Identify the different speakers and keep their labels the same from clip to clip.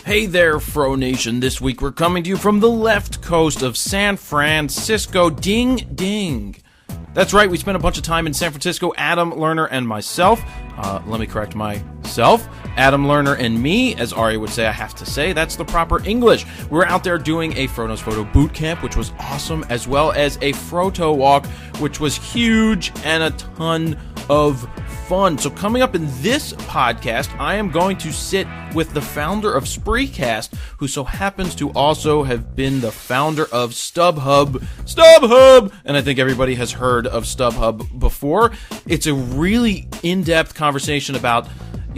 Speaker 1: Hey there, Fro Nation. This week we're coming to you from the left coast of San Francisco. Ding, ding. That's right, we spent a bunch of time in San Francisco, Adam Lerner and myself. Let me correct myself. Adam Lerner and me, as Ari would say, I have to say, that's the proper English. We were out there doing a FroKnowsPhoto boot camp, which was awesome, as well as a Froto walk, which was huge and a ton of fun. So coming up in this podcast, I am going to sit with the founder of Spreecast, who so happens to also have been the founder of StubHub. StubHub! And I think everybody has heard of StubHub before. It's a really in-depth conversation about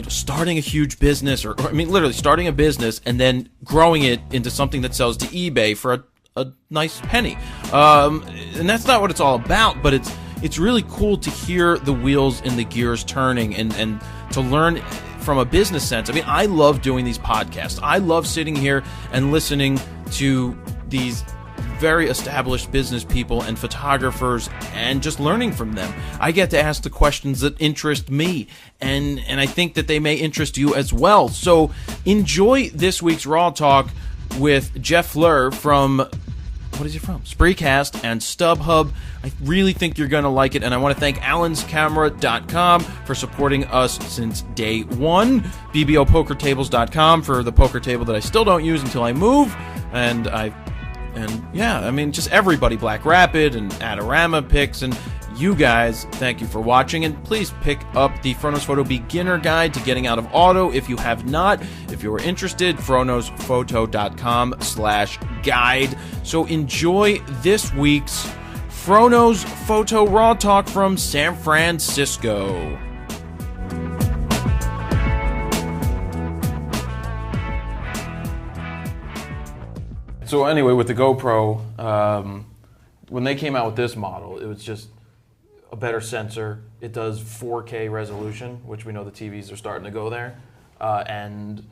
Speaker 1: starting a huge business, or literally starting a business and then growing it into something that sells to eBay for a nice penny. And that's not what it's all about, but it's really cool to hear the wheels and the gears turning and to learn from a business sense. I love doing these podcasts. I love sitting here and listening to these very established business people and photographers and just learning from them. I get to ask the questions that interest me, and I think that they may interest you as well. So enjoy this week's RAWtalk with Jeff Fluhr from... what is he from? Spreecast and StubHub. I really think you're going to like it, and I want to thank allenscamera.com for supporting us since day one, bbopokertables.com for the poker table that I still don't use until I move, just everybody, Black Rapid and Adorama picks, and you guys, thank you for watching, and please pick up the FroKnowsPhoto Beginner Guide to Getting Out of Auto if you have not. If you're interested, FroKnowsPhoto.com/guide. So enjoy this week's FroKnowsPhoto RAWtalk from San Francisco. So anyway, with the GoPro, when they came out with this model, it was just a better sensor. It does 4K resolution, which we know the TVs are starting to go there, and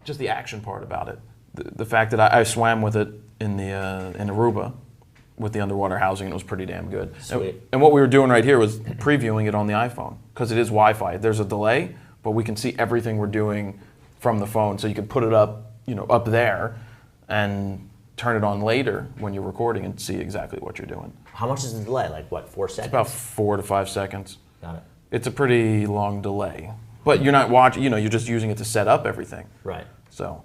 Speaker 1: just the action part about it. The fact that I swam with it in Aruba with the underwater housing, and it was pretty damn good.
Speaker 2: Sweet.
Speaker 1: And what we were doing right here was previewing it on the iPhone, because it is Wi-Fi. There's a delay, but we can see everything we're doing from the phone, so you can put it up, up there, and turn it on later when you're recording and see exactly what you're doing.
Speaker 2: How much is the delay? 4 seconds?
Speaker 1: It's about 4 to 5 seconds.
Speaker 2: Got it.
Speaker 1: It's a pretty long delay. But you're not watching, you're just using it to set up everything.
Speaker 2: Right.
Speaker 1: So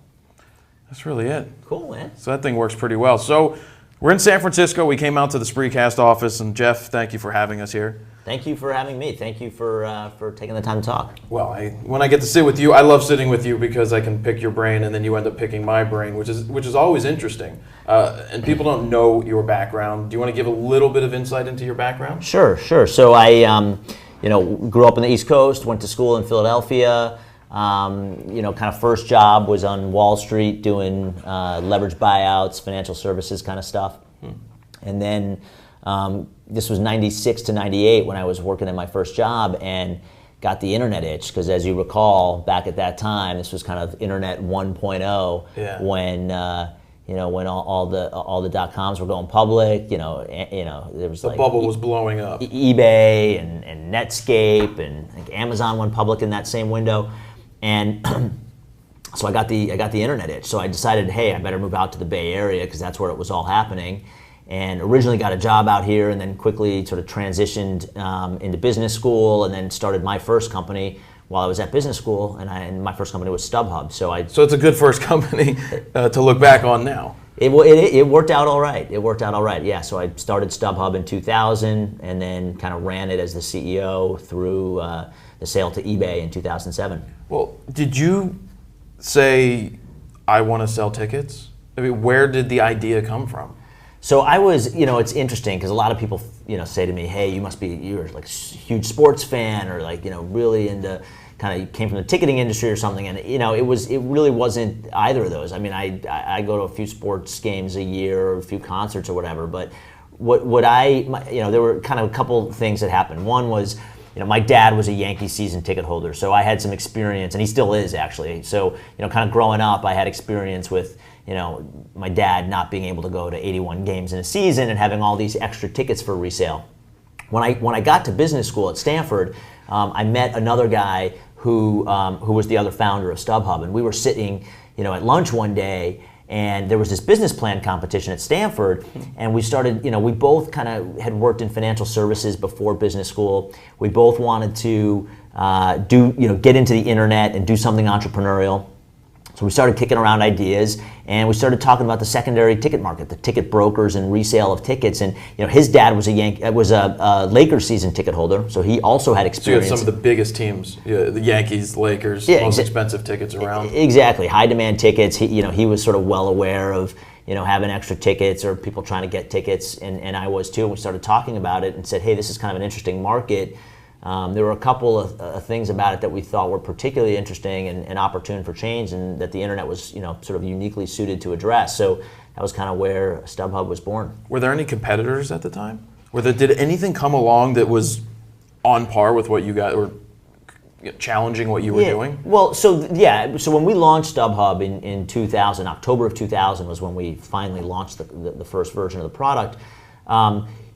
Speaker 1: that's really it.
Speaker 2: Cool, man.
Speaker 1: So that thing works pretty well. So we're in San Francisco. We came out to the Spreecast office, and Jeff, thank you for having us here.
Speaker 2: Thank you for having me. Thank you for taking the time to talk.
Speaker 1: Well, when I get to sit with you, I love sitting with you because I can pick your brain, and then you end up picking my brain, which is always interesting. And people don't know your background. Do you want to give a little bit of insight into your background?
Speaker 2: Sure. So I, grew up on the East Coast, went to school in Philadelphia. Kind of first job was on Wall Street doing leverage buyouts, financial services kind of stuff. And then this was 96 to 98 when I was working at my first job and got the internet itch, because as you recall, back at that time, this was kind of internet 1.0.
Speaker 1: Yeah.
Speaker 2: When when all the .coms were going public. There was
Speaker 1: the bubble was blowing up.
Speaker 2: eBay and Netscape, and I think Amazon went public in that same window, and so I got the internet itch. So I decided, hey, I better move out to the Bay Area because that's where it was all happening. And originally got a job out here, and then quickly sort of transitioned into business school, and then started my first company while I was at business school, and my first company was StubHub. So it's
Speaker 1: a good first company to look back on now.
Speaker 2: It worked out all right. Yeah. So I started StubHub in 2000, and then kind of ran it as the CEO through the sale to eBay in 2007.
Speaker 1: Well, did you say, I want to sell tickets? Where did the idea come from?
Speaker 2: So I was, it's interesting because a lot of people, say to me, hey, you're like a huge sports fan, or really into you came from the ticketing industry or something. And, it really wasn't either of those. I go to a few sports games a year, or a few concerts or whatever. But there were kind of a couple things that happened. One was, my dad was a Yankee season ticket holder, so I had some experience, and he still is actually. So, kind of growing up, I had experience with, my dad not being able to go to 81 games in a season and having all these extra tickets for resale. When I got to business school at Stanford, I met another guy who was the other founder of StubHub, and we were sitting, at lunch one day, and there was this business plan competition at Stanford, and we started, we both kind of had worked in financial services before business school. We both wanted to get into the internet and do something entrepreneurial. So we started kicking around ideas, and we started talking about the secondary ticket market, the ticket brokers and resale of tickets. And his dad was a Lakers season ticket holder, so he also had experience.
Speaker 1: So you had some of the biggest teams, the Yankees, Lakers, most expensive tickets around.
Speaker 2: Exactly, high demand tickets. He was sort of well aware of having extra tickets or people trying to get tickets, and I was too. And we started talking about it and said, hey, this is kind of an interesting market. There were a couple of things about it that we thought were particularly interesting and opportune for change, and that the internet was, sort of uniquely suited to address. So that was kind of where StubHub was born.
Speaker 1: Were there any competitors at the time? Did anything come along that was on par with what you got, or challenging what you were doing? Well,
Speaker 2: so when we launched StubHub in 2000, October of 2000 was when we finally launched the first version of the product.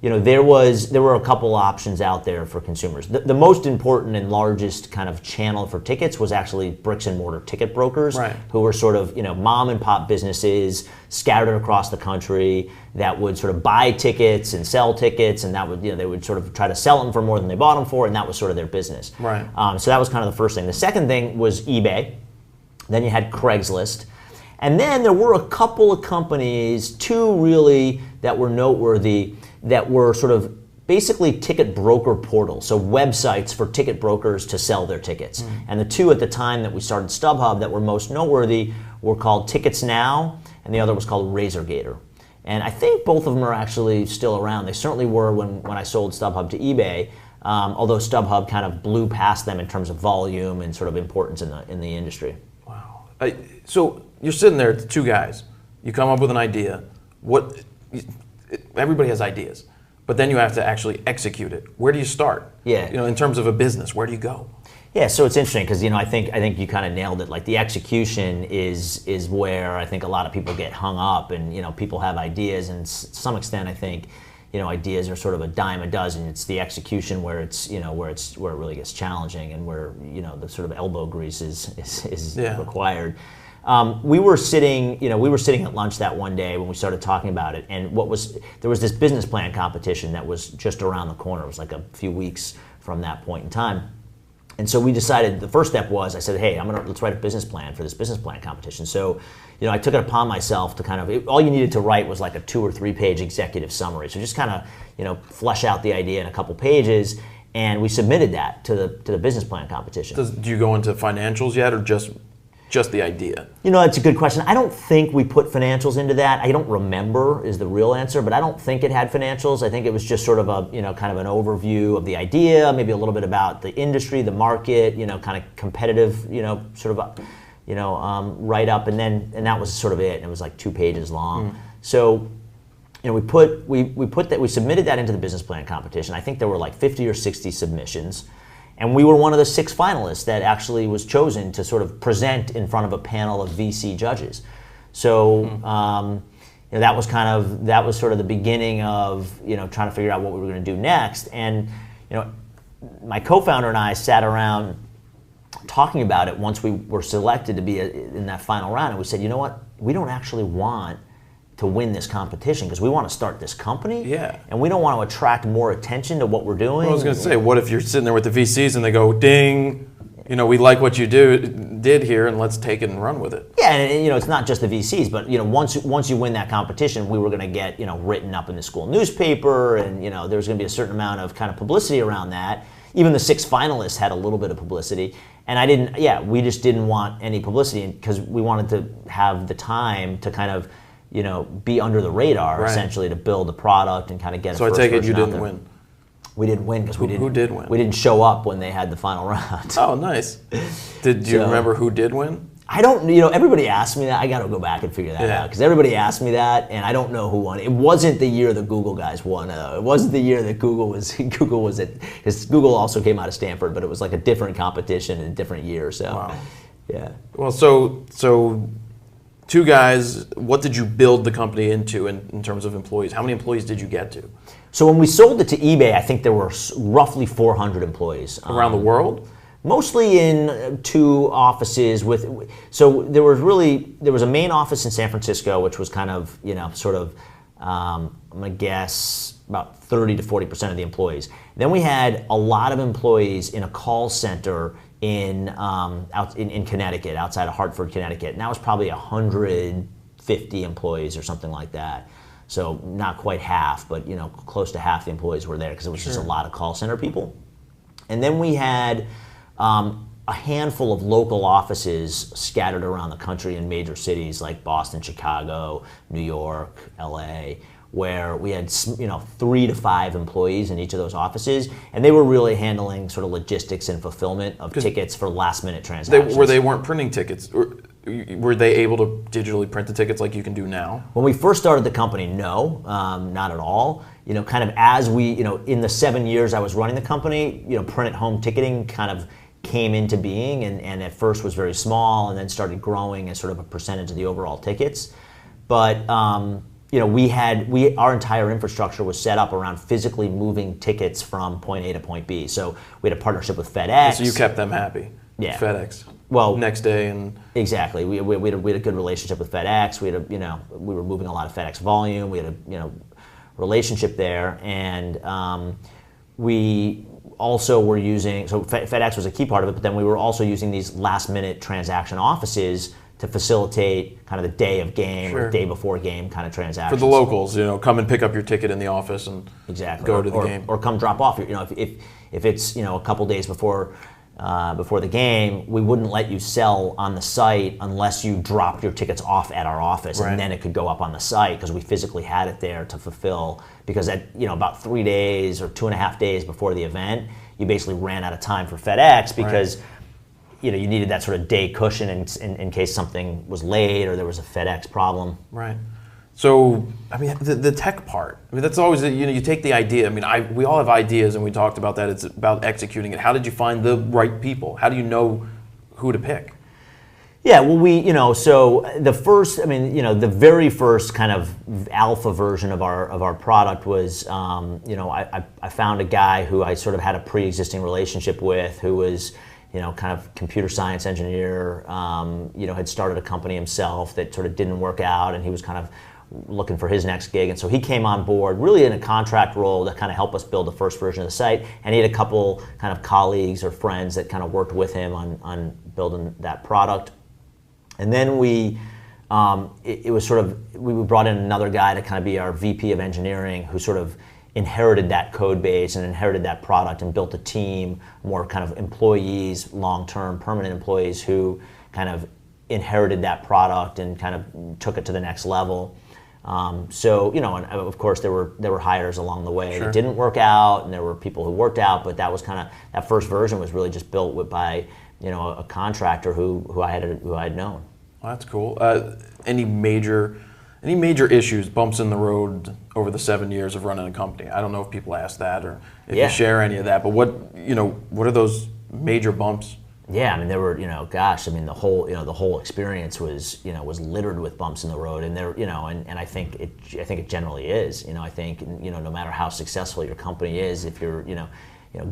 Speaker 2: There were a couple options out there for consumers. The most important and largest kind of channel for tickets was actually bricks and mortar ticket brokers, who were sort of mom and pop businesses scattered across the country that would sort of buy tickets and sell tickets, and that would they would sort of try to sell them for more than they bought them for, and that was sort of their business.
Speaker 1: Right.
Speaker 2: So that was kind of the first thing. The second thing was eBay. Then you had Craigslist. And then there were a couple of companies, two really, that were noteworthy, that were sort of basically ticket broker portals, so websites for ticket brokers to sell their tickets. And the two at the time that we started StubHub that were most noteworthy were called Tickets Now, and the other was called RazorGator. And I think both of them are actually still around. They certainly were when I sold StubHub to eBay, although StubHub kind of blew past them in terms of volume and sort of importance in the industry.
Speaker 1: Wow. So you're sitting there, two guys. You come up with an idea. Everybody has ideas, but then you have to actually execute it. Where do you start?
Speaker 2: Yeah.
Speaker 1: In terms of a business, where do you go?
Speaker 2: Yeah, so it's interesting because I think you kind of nailed it. Like the execution is where I think a lot of people get hung up, and people have ideas, and to some extent I think ideas are sort of a dime a dozen. It's the execution where it's where it really gets challenging, and where the sort of elbow grease is required. We were sitting at lunch that one day when we started talking about it, and there was this business plan competition that was just around the corner. It was like a few weeks from that point in time. And so we decided, the first step was, I said, hey, let's write a business plan for this business plan competition. So, I took it upon myself to kind of, all you needed to write was like a 2 or 3 page executive summary. So just kind of, flesh out the idea in a couple pages, and we submitted that to the business plan competition.
Speaker 1: Do you go into financials yet, or just the idea?
Speaker 2: That's a good question. I don't think we put financials into that. I don't remember is the real answer, but I don't think it had financials. I think it was just sort of a, kind of an overview of the idea, maybe a little bit about the industry, the market, kind of competitive, sort of, write up, and that was sort of it. And it was like 2 pages long. So, we submitted that into the business plan competition. I think there were like 50 or 60 submissions. And we were one of the 6 finalists that actually was chosen to sort of present in front of a panel of VC judges. So that was sort of the beginning of trying to figure out what we were going to do next. And my co-founder and I sat around talking about it once we were selected to be in that final round, and we said, you know what, we don't actually want to win this competition because we want to start this company, and we don't want to attract more attention to what we're doing.
Speaker 1: Well, I was going to say, what if you're sitting there with the VCs and they go, ding, we like what you did here, and let's take it and run with it.
Speaker 2: Yeah, and it's not just the VCs, but once you win that competition, we were going to get written up in the school newspaper, and there was going to be a certain amount of kind of publicity around that. Even the 6 finalists had a little bit of publicity, and we just didn't want any publicity because we wanted to have the time to kind of be under the radar, essentially, to build the product and kind of get it.
Speaker 1: So I take it you didn't win.
Speaker 2: We didn't win because
Speaker 1: who did win?
Speaker 2: We didn't show up when they had the final round.
Speaker 1: Oh, nice. Did you remember who did win?
Speaker 2: I don't. everybody asked me that. I got to go back and figure that out because everybody asked me that, and I don't know who won. It wasn't the year the Google guys won. It wasn't the year that Google was at, because Google also came out of Stanford, but it was like a different competition in a different year. So,
Speaker 1: wow.
Speaker 2: Yeah.
Speaker 1: Well, so. 2 guys, what did you build the company into in terms of employees? How many employees did you get to?
Speaker 2: So when we sold it to eBay, I think there were roughly 400 employees.
Speaker 1: Around the world?
Speaker 2: Mostly in 2 offices so there was a main office in San Francisco, which was kind of, sort of, I'm gonna guess about 30 to 40% of the employees. Then we had a lot of employees in a call center in Connecticut, outside of Hartford, Connecticut. And that was probably 150 employees or something like that. So not quite half, but close to half the employees were there because it was just a lot of call center people. And then we had a handful of local offices scattered around the country in major cities like Boston, Chicago, New York, LA, where we had 3 to 5 employees in each of those offices, and they were really handling sort of logistics and fulfillment of tickets for last-minute transactions.
Speaker 1: They weren't printing tickets. Were they able to digitally print the tickets like you can do now?
Speaker 2: When we first started the company, no, not at all. Kind of as we, in the 7 years I was running the company, print-at-home ticketing kind of came into being, and at first was very small, and then started growing as sort of a percentage of the overall tickets. But our entire infrastructure was set up around physically moving tickets from point A to point B. So we had a partnership with FedEx.
Speaker 1: So you kept them happy.
Speaker 2: Yeah.
Speaker 1: FedEx.
Speaker 2: Well,
Speaker 1: next day and
Speaker 2: exactly. We had a good relationship with FedEx. We were moving a lot of FedEx volume. We had a relationship there, and we also were using, so FedEx was a key part of it, but then we were also using these last-minute transaction offices to facilitate kind of the day of game or day before game kind of transactions.
Speaker 1: For the locals, come and pick up your ticket in the office and go to the game.
Speaker 2: Or come drop off. If it's a couple days before the game, we wouldn't let you sell on the site unless you dropped your tickets off at our office, and then it could go up on the site because we physically had it there to fulfill. Because at about 3 days or 2.5 days before the event, you basically ran out of time for FedEx because you needed that sort of day cushion in case something was late or there was a FedEx problem.
Speaker 1: Right. So, the tech part. That's always, you take the idea. We all have ideas, and we talked about that. It's about executing it. How did you find the right people? How do you know who to pick?
Speaker 2: Yeah, well, so the the very first kind of alpha version of our product was, I found a guy who I sort of had a pre-existing relationship with, who was, kind of computer science engineer, had started a company himself that sort of didn't work out, and he was kind of looking for his next gig. And so he came on board really in a contract role to kind of help us build the first version of the site. And he had a couple kind of colleagues or friends that kind of worked with him on building that product. And then we brought in another guy to kind of be our VP of engineering, who sort of inherited that code base and inherited that product and built a team, more kind of employees, long-term permanent employees who kind of inherited that product and kind of took it to the next level. And of course there were hires along the way that didn't work out, and there were people who worked out, but that was kind of, that first version was really just built by a contractor who I had known.
Speaker 1: Well, that's cool. Any major issues, bumps in the road over the 7 years of running a company? I don't know if people ask that or if you share any of that, but what are those major bumps?
Speaker 2: Yeah, there were, the whole experience was littered with bumps in the road, and there, and I think it generally is. I think no matter how successful your company is, if you're,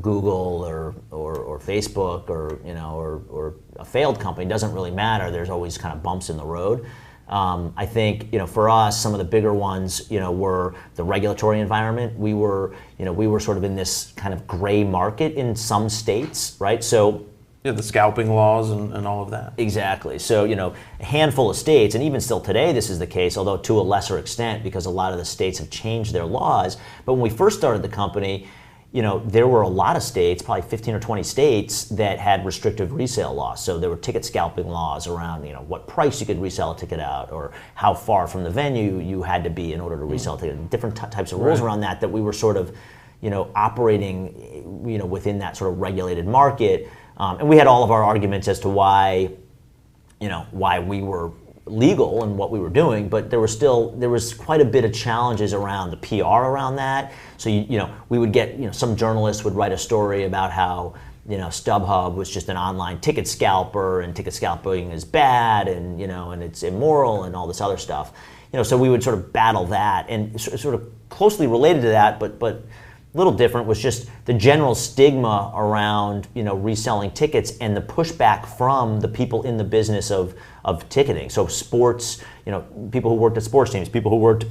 Speaker 2: Google or Facebook or a failed company, doesn't really matter. There's always kind of bumps in the road. I think for us, some of the bigger ones were the regulatory environment. We were sort of in this kind of gray market in some states, right? So
Speaker 1: the scalping laws and all of that.
Speaker 2: Exactly. So a handful of states, and even still today this is the case, although to a lesser extent because a lot of the states have changed their laws. But when we first started the company, there were a lot of states, probably 15 or 20 states, that had restrictive resale laws. So there were ticket scalping laws around, what price you could resell a ticket out, or how far from the venue you had to be in order to resell a ticket. Different types of rules around that we were sort of, operating, within that sort of regulated market. And we had all of our arguments as to why we were legal and what we were doing, but there was quite a bit of challenges around the PR around that. So we would get some journalists would write a story about how StubHub was just an online ticket scalper, and ticket scalping is bad, and and it's immoral and all this other stuff. So we would sort of battle that, and sort of closely related to that, but a little different was just the general stigma around, reselling tickets and the pushback from the people in the business of ticketing. So sports, people who worked at sports teams, people who worked,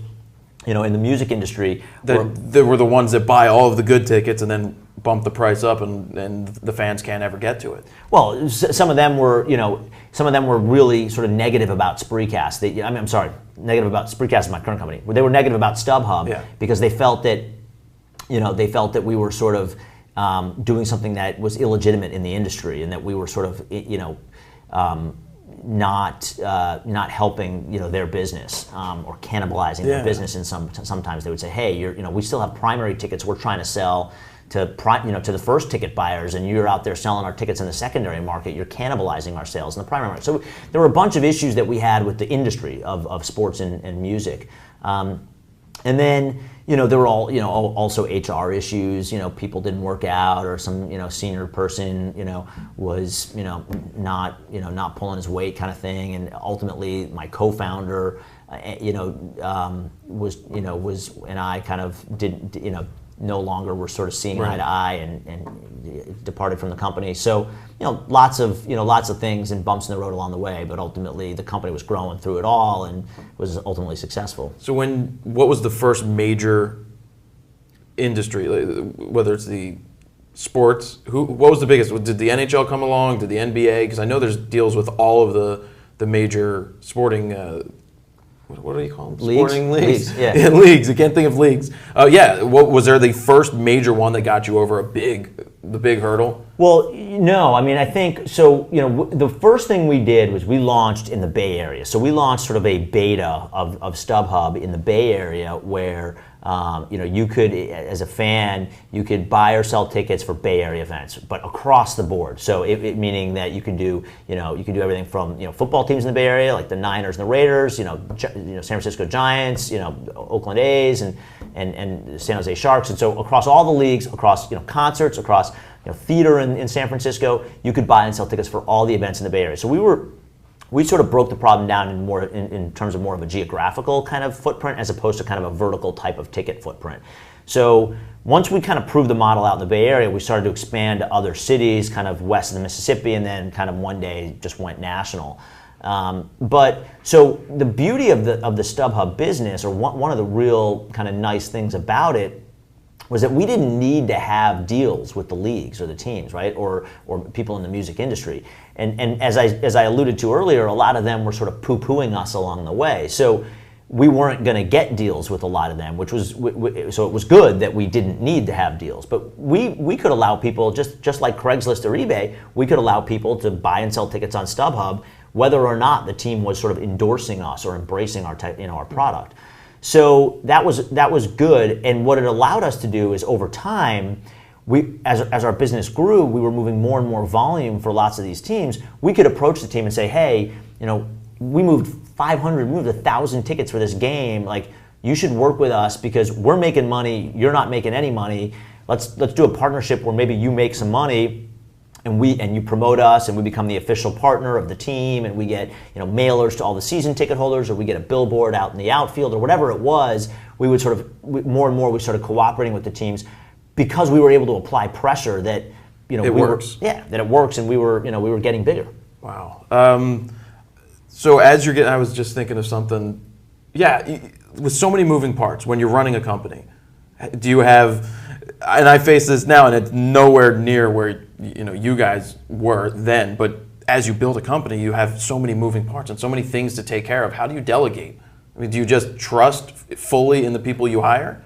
Speaker 2: in the music industry.
Speaker 1: They were the ones that buy all of the good tickets and then bump the price up, and the fans can't ever get to it.
Speaker 2: Well, some of them were, really sort of negative about Spreecast. Negative about Spreecast is my current company. They were negative about StubHub because they felt that, we were sort of doing something that was illegitimate in the industry, and that we were sort of, not helping their business or cannibalizing their business. And sometimes they would say, hey, we still have primary tickets we're trying to sell to the first ticket buyers, and you're out there selling our tickets in the secondary market. You're cannibalizing our sales in the primary market. So there were a bunch of issues that we had with the industry of sports and music. And then, there were also HR issues. People didn't work out, or some, senior person, was, not pulling his weight, kind of thing. And ultimately, my co-founder, was, and I kind of didn't, no longer were sort of seeing eye to eye, and departed from the company. So, lots of things and bumps in the road along the way, but ultimately the company was growing through it all and was ultimately successful.
Speaker 1: So what was the first major industry, whether it's the sports, what was the biggest? Did the NHL come along? Did the NBA? Because I know there's deals with all of the major sporting what do you call them?
Speaker 2: Leagues?
Speaker 1: Sporting leagues.
Speaker 2: Yeah,
Speaker 1: leagues. I can't think of leagues. What was there the first major one that got you over the big hurdle?
Speaker 2: Well, no. I think so. The first thing we did was we launched in the Bay Area. So we launched sort of a beta of StubHub in the Bay Area, where you could, as a fan, you could buy or sell tickets for Bay Area events, but across the board. So it meaning that you could do, everything from, football teams in the Bay Area, like the Niners and the Raiders, San Francisco Giants, Oakland A's, and San Jose Sharks. And so across all the leagues, across, concerts, across, theater in San Francisco, you could buy and sell tickets for all the events in the Bay Area. So we sort of broke the problem down in terms of more of a geographical kind of footprint, as opposed to kind of a vertical type of ticket footprint. So once we kind of proved the model out in the Bay Area, we started to expand to other cities kind of west of the Mississippi, and then kind of one day just went national. But so the beauty of the StubHub business, or one of the real kind of nice things about it, was that we didn't need to have deals with the leagues or the teams, right, or people in the music industry. And as I alluded to earlier, a lot of them were sort of poo-pooing us along the way. So we weren't going to get deals with a lot of them, which was so it was good that we didn't need to have deals. But we could allow people, just like Craigslist or eBay, we could allow people to buy and sell tickets on StubHub, whether or not the team was sort of endorsing us or embracing our product. So that was good, and what it allowed us to do is, over time, as our business grew, we were moving more and more volume for lots of these teams. We could approach the team and say, hey, we moved 500, we moved 1,000 tickets for this game. Like, you should work with us because we're making money, you're not making any money. Let's do a partnership where maybe you make some money, and you promote us, and we become the official partner of the team, and we get mailers to all the season ticket holders, or we get a billboard out in the outfield, or whatever it was. We would more and more we started cooperating with the teams, because we were able to apply pressure that
Speaker 1: it works.
Speaker 2: That it works, and we were getting bigger.
Speaker 1: Wow. So as you're I was just thinking of something. Yeah, with so many moving parts when you're running a company, do you have? And I face this now, and it's nowhere near where you guys were then. But as you build a company, you have so many moving parts and so many things to take care of. How do you delegate? I mean, do you just trust fully in the people you hire?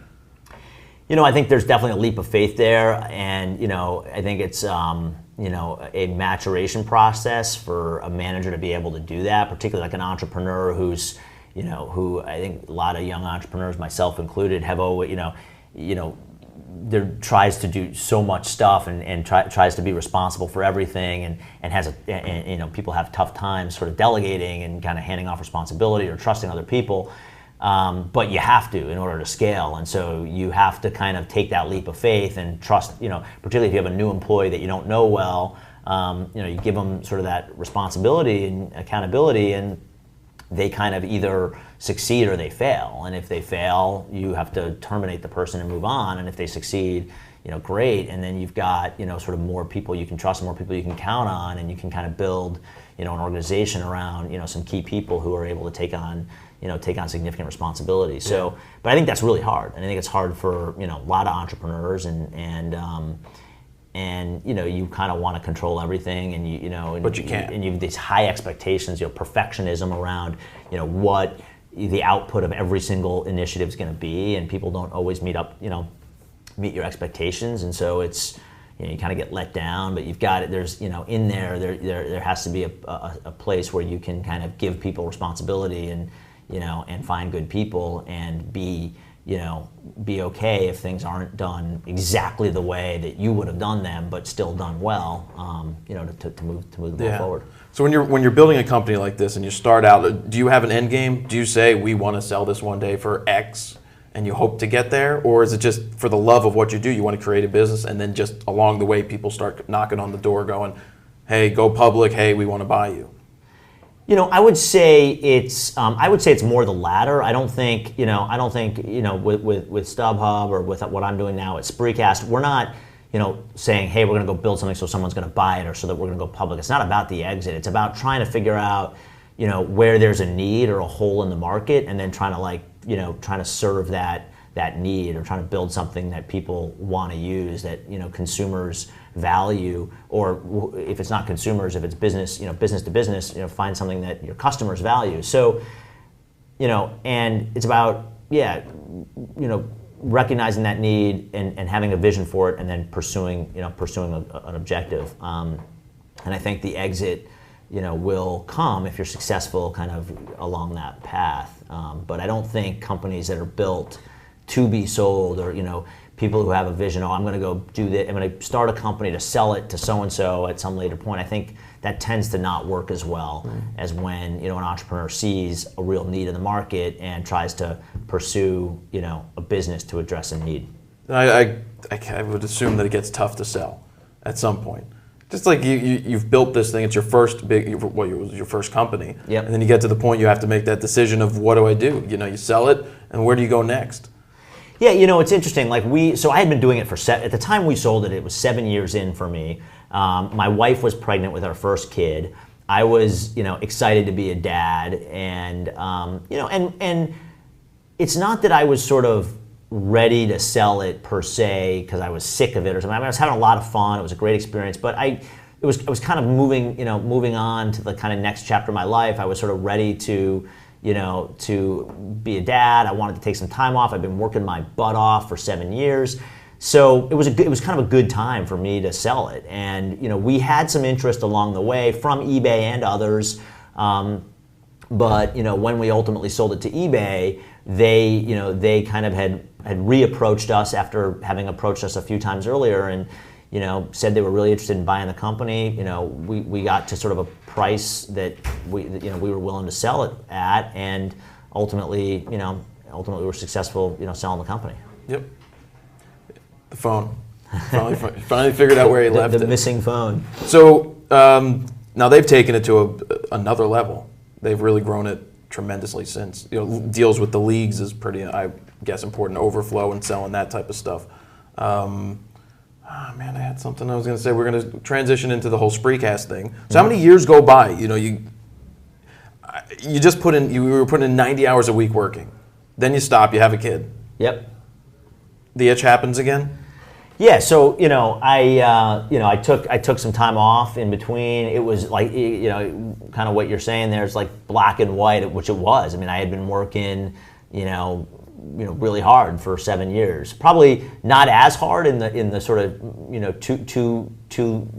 Speaker 2: I think there's definitely a leap of faith there, and I think it's a maturation process for a manager to be able to do that, particularly like an entrepreneur who's who I think a lot of young entrepreneurs, myself included, have always there tries to do so much stuff and tries to be responsible for everything, and has people have tough times sort of delegating and kind of handing off responsibility or trusting other people. But you have to in order to scale, and so you have to kind of take that leap of faith and trust. Particularly if you have a new employee that you don't know well, you give them sort of that responsibility and accountability, and they kind of either succeed or they fail. And if they fail, you have to terminate the person and move on. And if they succeed, great. And then you've got, sort of more people you can trust, more people you can count on, and you can kind of build, an organization around, some key people who are able to take on significant responsibility. So, but I think that's really hard. And I think it's hard for, a lot of entrepreneurs and you kind of want to control everything, and
Speaker 1: but you can't.
Speaker 2: And you have these high expectations, perfectionism around, what the output of every single initiative is going to be, and people don't always meet your expectations, and so it's, you kind of get let down. But you've got it. There's, in there has to be a place where you can kind of give people responsibility and, and find good people and be okay if things aren't done exactly the way that you would have done them, but still done well, to move the ball forward.
Speaker 1: So when you're building a company like this and you start out, do you have an end game? Do you say, we want to sell this one day for X and you hope to get there? Or is it just for the love of what you do, you want to create a business, and then just along the way people start knocking on the door going, hey, go public, hey, we want to buy you?
Speaker 2: I would say it's more the latter. I don't think with StubHub or with what I'm doing now at Spreecast, we're not saying, hey, we're going to go build something so someone's going to buy it or so that we're going to go public. It's not about the exit. It's about trying to figure out where there's a need or a hole in the market, and then trying to serve that need, or trying to build something that people want to use, that consumers value, or if it's not consumers, if it's business, business to business, find something that your customers value. So, and it's about, recognizing that need and having a vision for it, and then pursuing an objective. And I think the exit, will come if you're successful kind of along that path. But I don't think companies that are built to be sold, or people who have a vision, I'm going to go do this, I'm going to start a company to sell it to so-and-so at some later point. I think that tends to not work as well as when an entrepreneur sees a real need in the market and tries to pursue a business to address a need.
Speaker 1: I would assume that it gets tough to sell at some point. Just like you've built this thing, it's your first your first company,
Speaker 2: yep.
Speaker 1: And then you get to the point you have to make that decision of, what do I do? You sell it, and where do you go next?
Speaker 2: Yeah, it's interesting. So I had been doing it at the time we sold it, it was 7 years in for me. My wife was pregnant with our first kid. I was, excited to be a dad, and and it's not that I was sort of ready to sell it per se because I was sick of it or something. I was having a lot of fun. It was a great experience, but I was kind of moving on to the kind of next chapter of my life. I was sort of ready to be a dad. I wanted to take some time off. I've been working my butt off for 7 years. So it was kind of a good time for me to sell it. And, we had some interest along the way from eBay and others. But, when we ultimately sold it to eBay, they kind of had reapproached us after having approached us a few times earlier, and, said they were really interested in buying the company. We got to sort of a price that we were willing to sell it at, and ultimately we were successful, selling the company.
Speaker 1: Yep. The phone. Finally figured out where he left it.
Speaker 2: The missing phone.
Speaker 1: So now they've taken it to another level. They've really grown it tremendously since. Deals with the leagues is pretty, I guess, important. Overflow and selling that type of stuff. Man, I had something I was going to say. We're going to transition into the whole Spreecast thing. So how many years go by? You just you were putting in 90 hours a week working. Then you stop, you have a kid.
Speaker 2: Yep.
Speaker 1: The itch happens again?
Speaker 2: Yeah, so I took some time off in between. It was like kind of what you're saying there is like black and white, which it was. I mean, I had been working really hard for 7 years. Probably not as hard in the sort of two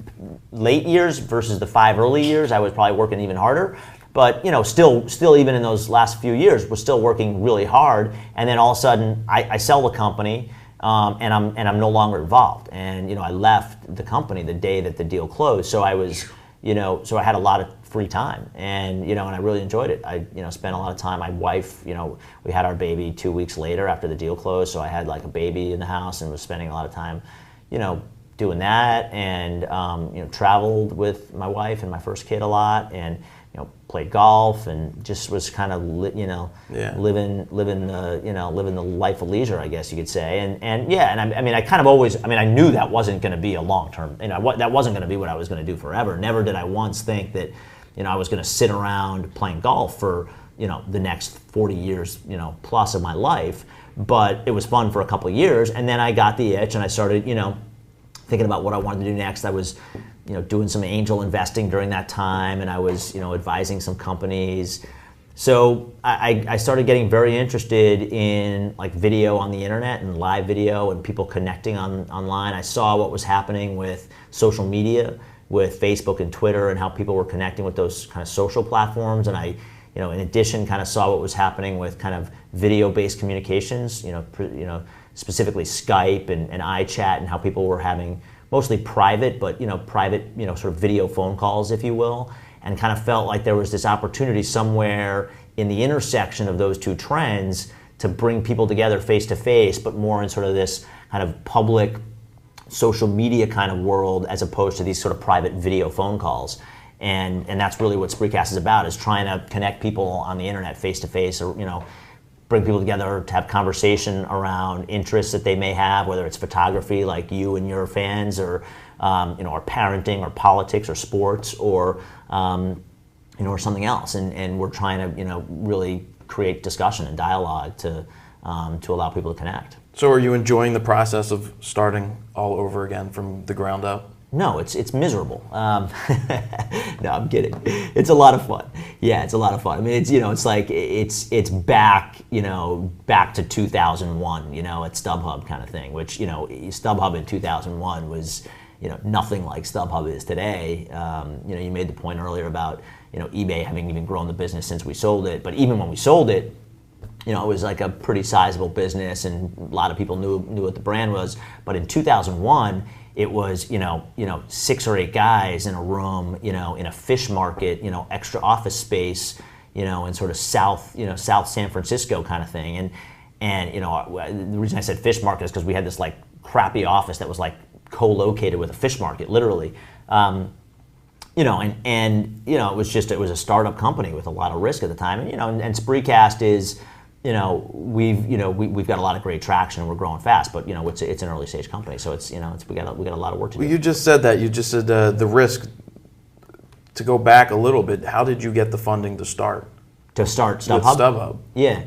Speaker 2: late years versus the 5 early years. I was probably working even harder. But still even in those last few years, we're still working really hard. And then all of a sudden, I sell the company. And I'm no longer involved, and I left the company the day that the deal closed. So I was, so I had a lot of free time, and and I really enjoyed it. I spent a lot of time. My wife, we had our baby 2 weeks later after the deal closed, so I had like a baby in the house and was spending a lot of time, doing that, and traveled with my wife and my first kid a lot, and played golf and just was kind of living the life of leisure, I guess you could say. I kind of always, I knew that wasn't going to be a long term, that wasn't going to be what I was going to do forever. Never did I once think that I was going to sit around playing golf for the next 40 years plus of my life. But it was fun for a couple of years, and then I got the itch and I started thinking about what I wanted to do next. I was doing some angel investing during that time, and I was advising some companies. So I started getting very interested in like video on the internet and live video and people connecting online. I saw what was happening with social media, with Facebook and Twitter, and how people were connecting with those kind of social platforms. And I, in addition, kind of saw what was happening with kind of video-based communications, specifically Skype and iChat, and how people were having mostly private, but private, sort of video phone calls, if you will, and kind of felt like there was this opportunity somewhere in the intersection of those two trends to bring people together face to face, but more in sort of this kind of public social media kind of world, as opposed to these sort of private video phone calls. And that's really what Spreecast is about, is trying to connect people on the internet face to face, or bring people together to have conversation around interests that they may have, whether it's photography like you and your fans, or or parenting, or politics, or sports, or or something else. And we're trying to really create discussion and dialogue to allow people to connect.
Speaker 1: So are you enjoying the process of starting all over again from the ground up?
Speaker 2: No, it's miserable. No, I'm kidding. It's a lot of fun. Yeah, it's a lot of fun. I mean, it's like it's back back to 2001, at StubHub kind of thing. Which StubHub in 2001 was nothing like StubHub is today. You made the point earlier about eBay having even grown the business since we sold it. But even when we sold it, it was like a pretty sizable business, and a lot of people knew what the brand was. But in 2001. It was, 6 or 8 guys in a room, in a fish market, extra office space, in sort of South San Francisco kind of thing. And the reason I said fish market is because we had this like crappy office that was like co-located with a fish market, literally. It was a startup company with a lot of risk at the time. And Spreecast is, we've got a lot of great traction and we're growing fast, but it's an early stage company, so we got a lot of work to do.
Speaker 1: You just said that. You just said the risk. To go back a little bit, how did you get the funding to start?
Speaker 2: To start StubHub?
Speaker 1: With StubHub.
Speaker 2: Yeah.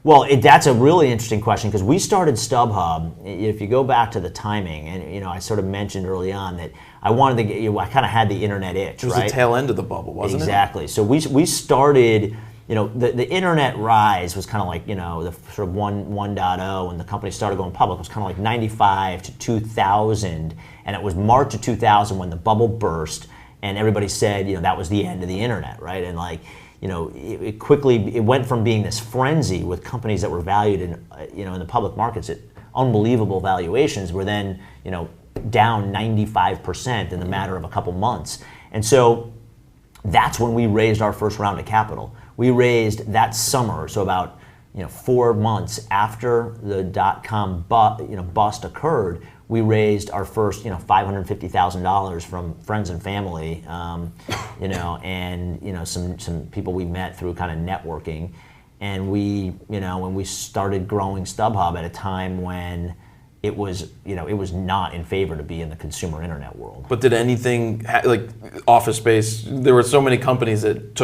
Speaker 2: Well, that's a really interesting question, because we started StubHub. If you go back to the timing, and I sort of mentioned early on that I wanted to get, I kind of had the internet itch.
Speaker 1: It was
Speaker 2: right?
Speaker 1: the tail end of the bubble, wasn't it?
Speaker 2: Exactly. So we started. The internet rise was kind of like, the sort of 1.0, and the company started going public. It was kind of like 95 to 2000, and it was March of 2000 when the bubble burst, and everybody said, that was the end of the internet, right? And like, it quickly went from being this frenzy with companies that were valued in, in the public markets at unbelievable valuations, were then, down 95% in the matter of a couple months. And so that's when we raised our first round of capital. We raised that summer, so about 4 months after the .com bust occurred, we raised our first $550,000 from friends and family, and some people we met through kind of networking, and when we started growing StubHub at a time when it was not in favor to be in the consumer internet world.
Speaker 1: But did anything like office space? There were so many companies that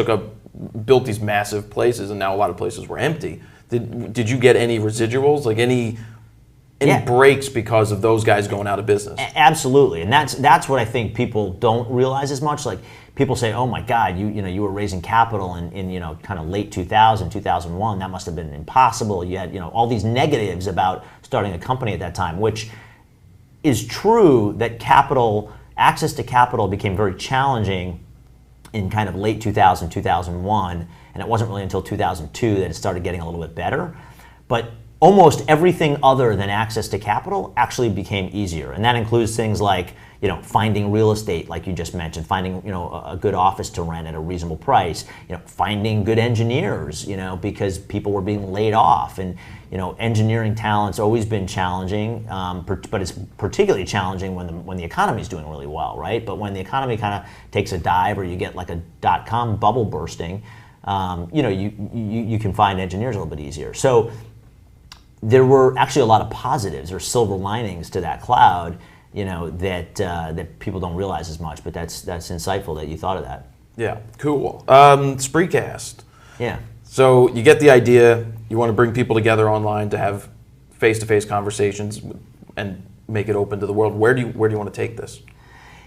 Speaker 1: built these massive places, and now a lot of places were empty. Did you get any residuals, like any breaks because of those guys going out of business?
Speaker 2: Absolutely, and that's what I think people don't realize as much. Like people say, "Oh my God, you were raising capital in kind of late 2000, 2001. That must have been impossible." You had all these negatives about starting a company at that time, which is true. That access to capital became very challenging in kind of late 2000, 2001, and it wasn't really until 2002 that it started getting a little bit better. But almost everything other than access to capital actually became easier. And that includes things like, finding real estate, like you just mentioned, finding, a good office to rent at a reasonable price, finding good engineers, because people were being laid off. And, engineering talent's always been challenging, but it's particularly challenging when the economy is doing really well, right? But when the economy kind of takes a dive, or you get like a .com bubble bursting, you can find engineers a little bit easier. So there were actually a lot of positives or silver linings to that cloud, that people don't realize as much. But that's insightful that you thought of that.
Speaker 1: Yeah, cool. Spreecast.
Speaker 2: Yeah.
Speaker 1: So you get the idea. You want to bring people together online to have face-to-face conversations and make it open to the world. Where do you want to take this?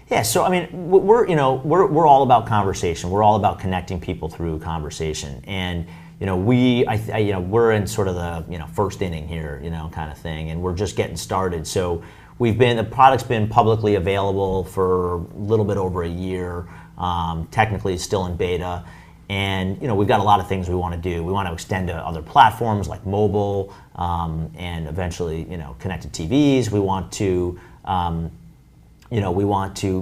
Speaker 2: Yeah, so I mean, we're all about conversation. We're all about connecting people through conversation, and we're in sort of the first inning here, kind of thing, and we're just getting started. So the product's been publicly available for a little bit over a year. Technically, it's still in beta, and we've got a lot of things we want to do. We want to extend to other platforms like mobile, and eventually, connected TVs. We want to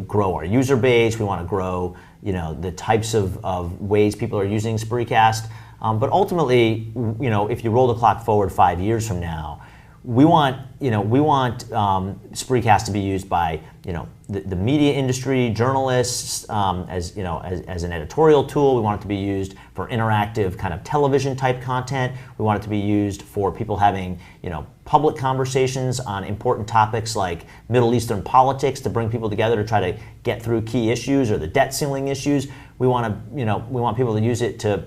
Speaker 2: grow our user base. We want to grow, the types of ways people are using Spreecast. But ultimately, if you roll the clock forward 5 years from now, we want Spreecast to be used by, the media industry, journalists, as an editorial tool. We want it to be used for interactive kind of television type content. We want it to be used for people having, public conversations on important topics like Middle Eastern politics, to bring people together to try to get through key issues, or the debt ceiling issues. We want people to use it to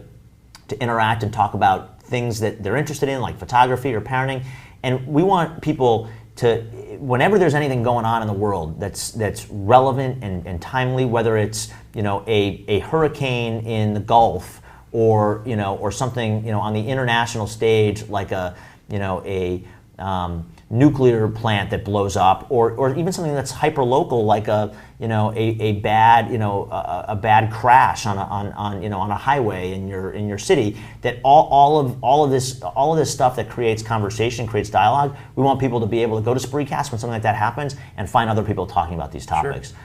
Speaker 2: interact and talk about things that they're interested in, like photography or parenting. And we want people to, whenever there's anything going on in the world that's relevant and timely, whether it's a hurricane in the Gulf, or something on the international stage, like a nuclear plant that blows up, or even something that's hyper local, like a bad crash on a highway in your city. That all of this stuff that creates conversation, creates dialogue. We want people to be able to go to Spreecast when something like that happens and find other people talking about these topics.
Speaker 1: Sure.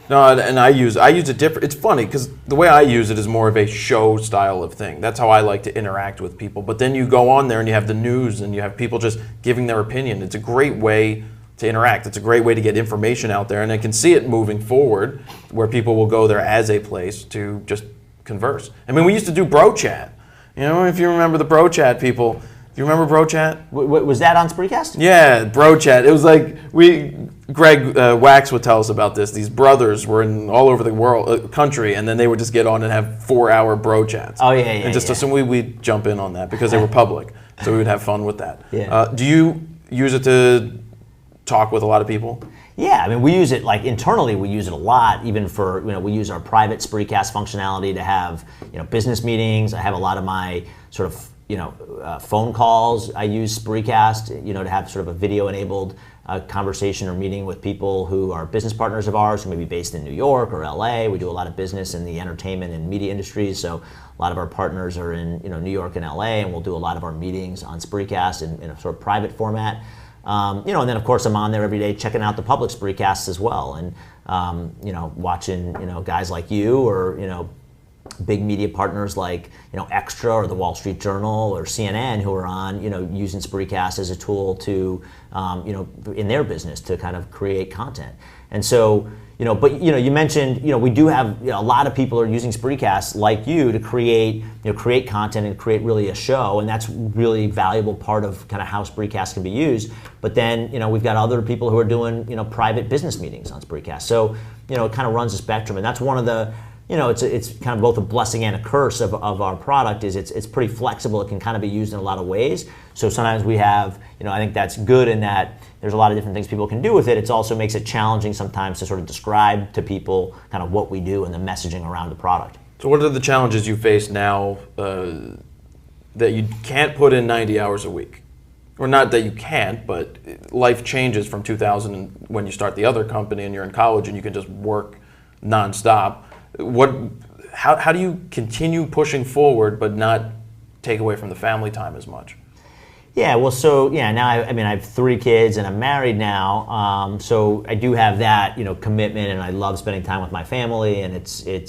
Speaker 1: No, and I use it different. It's funny because the way I use it is more of a show style of thing. That's how I like to interact with people. But then you go on there and you have the news and you have people just giving their opinion. It's a great way to interact. It's a great way to get information out there, and I can see it moving forward where people will go there as a place to just converse. I mean, we used to do Bro Chat. If you remember the Bro Chat people. Do you remember Bro Chat?
Speaker 2: Was that on Spreecast?
Speaker 1: Yeah, Bro Chat. It was like Greg Wax would tell us about this. These brothers were in all over the world, country, and then they would just get on and have 4-hour Bro Chats.
Speaker 2: Oh, yeah.
Speaker 1: And just assume we'd jump in on that because they were public, so we would have fun with that.
Speaker 2: Yeah.
Speaker 1: Do you use it to talk with a lot of people?
Speaker 2: Yeah, I mean, we use it internally. We use it a lot, even for we use our private Spreecast functionality to have business meetings. I have a lot of my sort of phone calls. I use Spreecast to have sort of a video enabled conversation or meeting with people who are business partners of ours who may be based in New York or LA. We do a lot of business in the entertainment and media industries, so a lot of our partners are in New York and LA, and we'll do a lot of our meetings on Spreecast in a sort of private format. And then of course I'm on there every day checking out the public Spreecasts as well, and watching guys like you, or big media partners like Extra or the Wall Street Journal or CNN, who are on using Spreecast as a tool to in their business to kind of create content. And so but you mentioned we do have a lot of people are using Spreecast like you to create content and create really a show, and that's really valuable part of kind of how Spreecast can be used. But then we've got other people who are doing private business meetings on Spreecast. So it kind of runs a spectrum, and that's one of the it's kind of both a blessing and a curse of our product. Is it's pretty flexible. It can kind of be used in a lot of ways. So sometimes we have, I think that's good in that there's a lot of different things people can do with it. It also makes it challenging sometimes to sort of describe to people kind of what we do and the messaging around the product.
Speaker 1: So what are the challenges you face now that you can't put in 90 hours a week? Or not that you can't, but life changes from 2000 when you start the other company and you're in college and you can just work nonstop. How do you continue pushing forward but not take away from the family time as much?
Speaker 2: Yeah, well, so yeah, now I mean, I have 3 kids and I'm married now, so I do have that, commitment, and I love spending time with my family, and it's it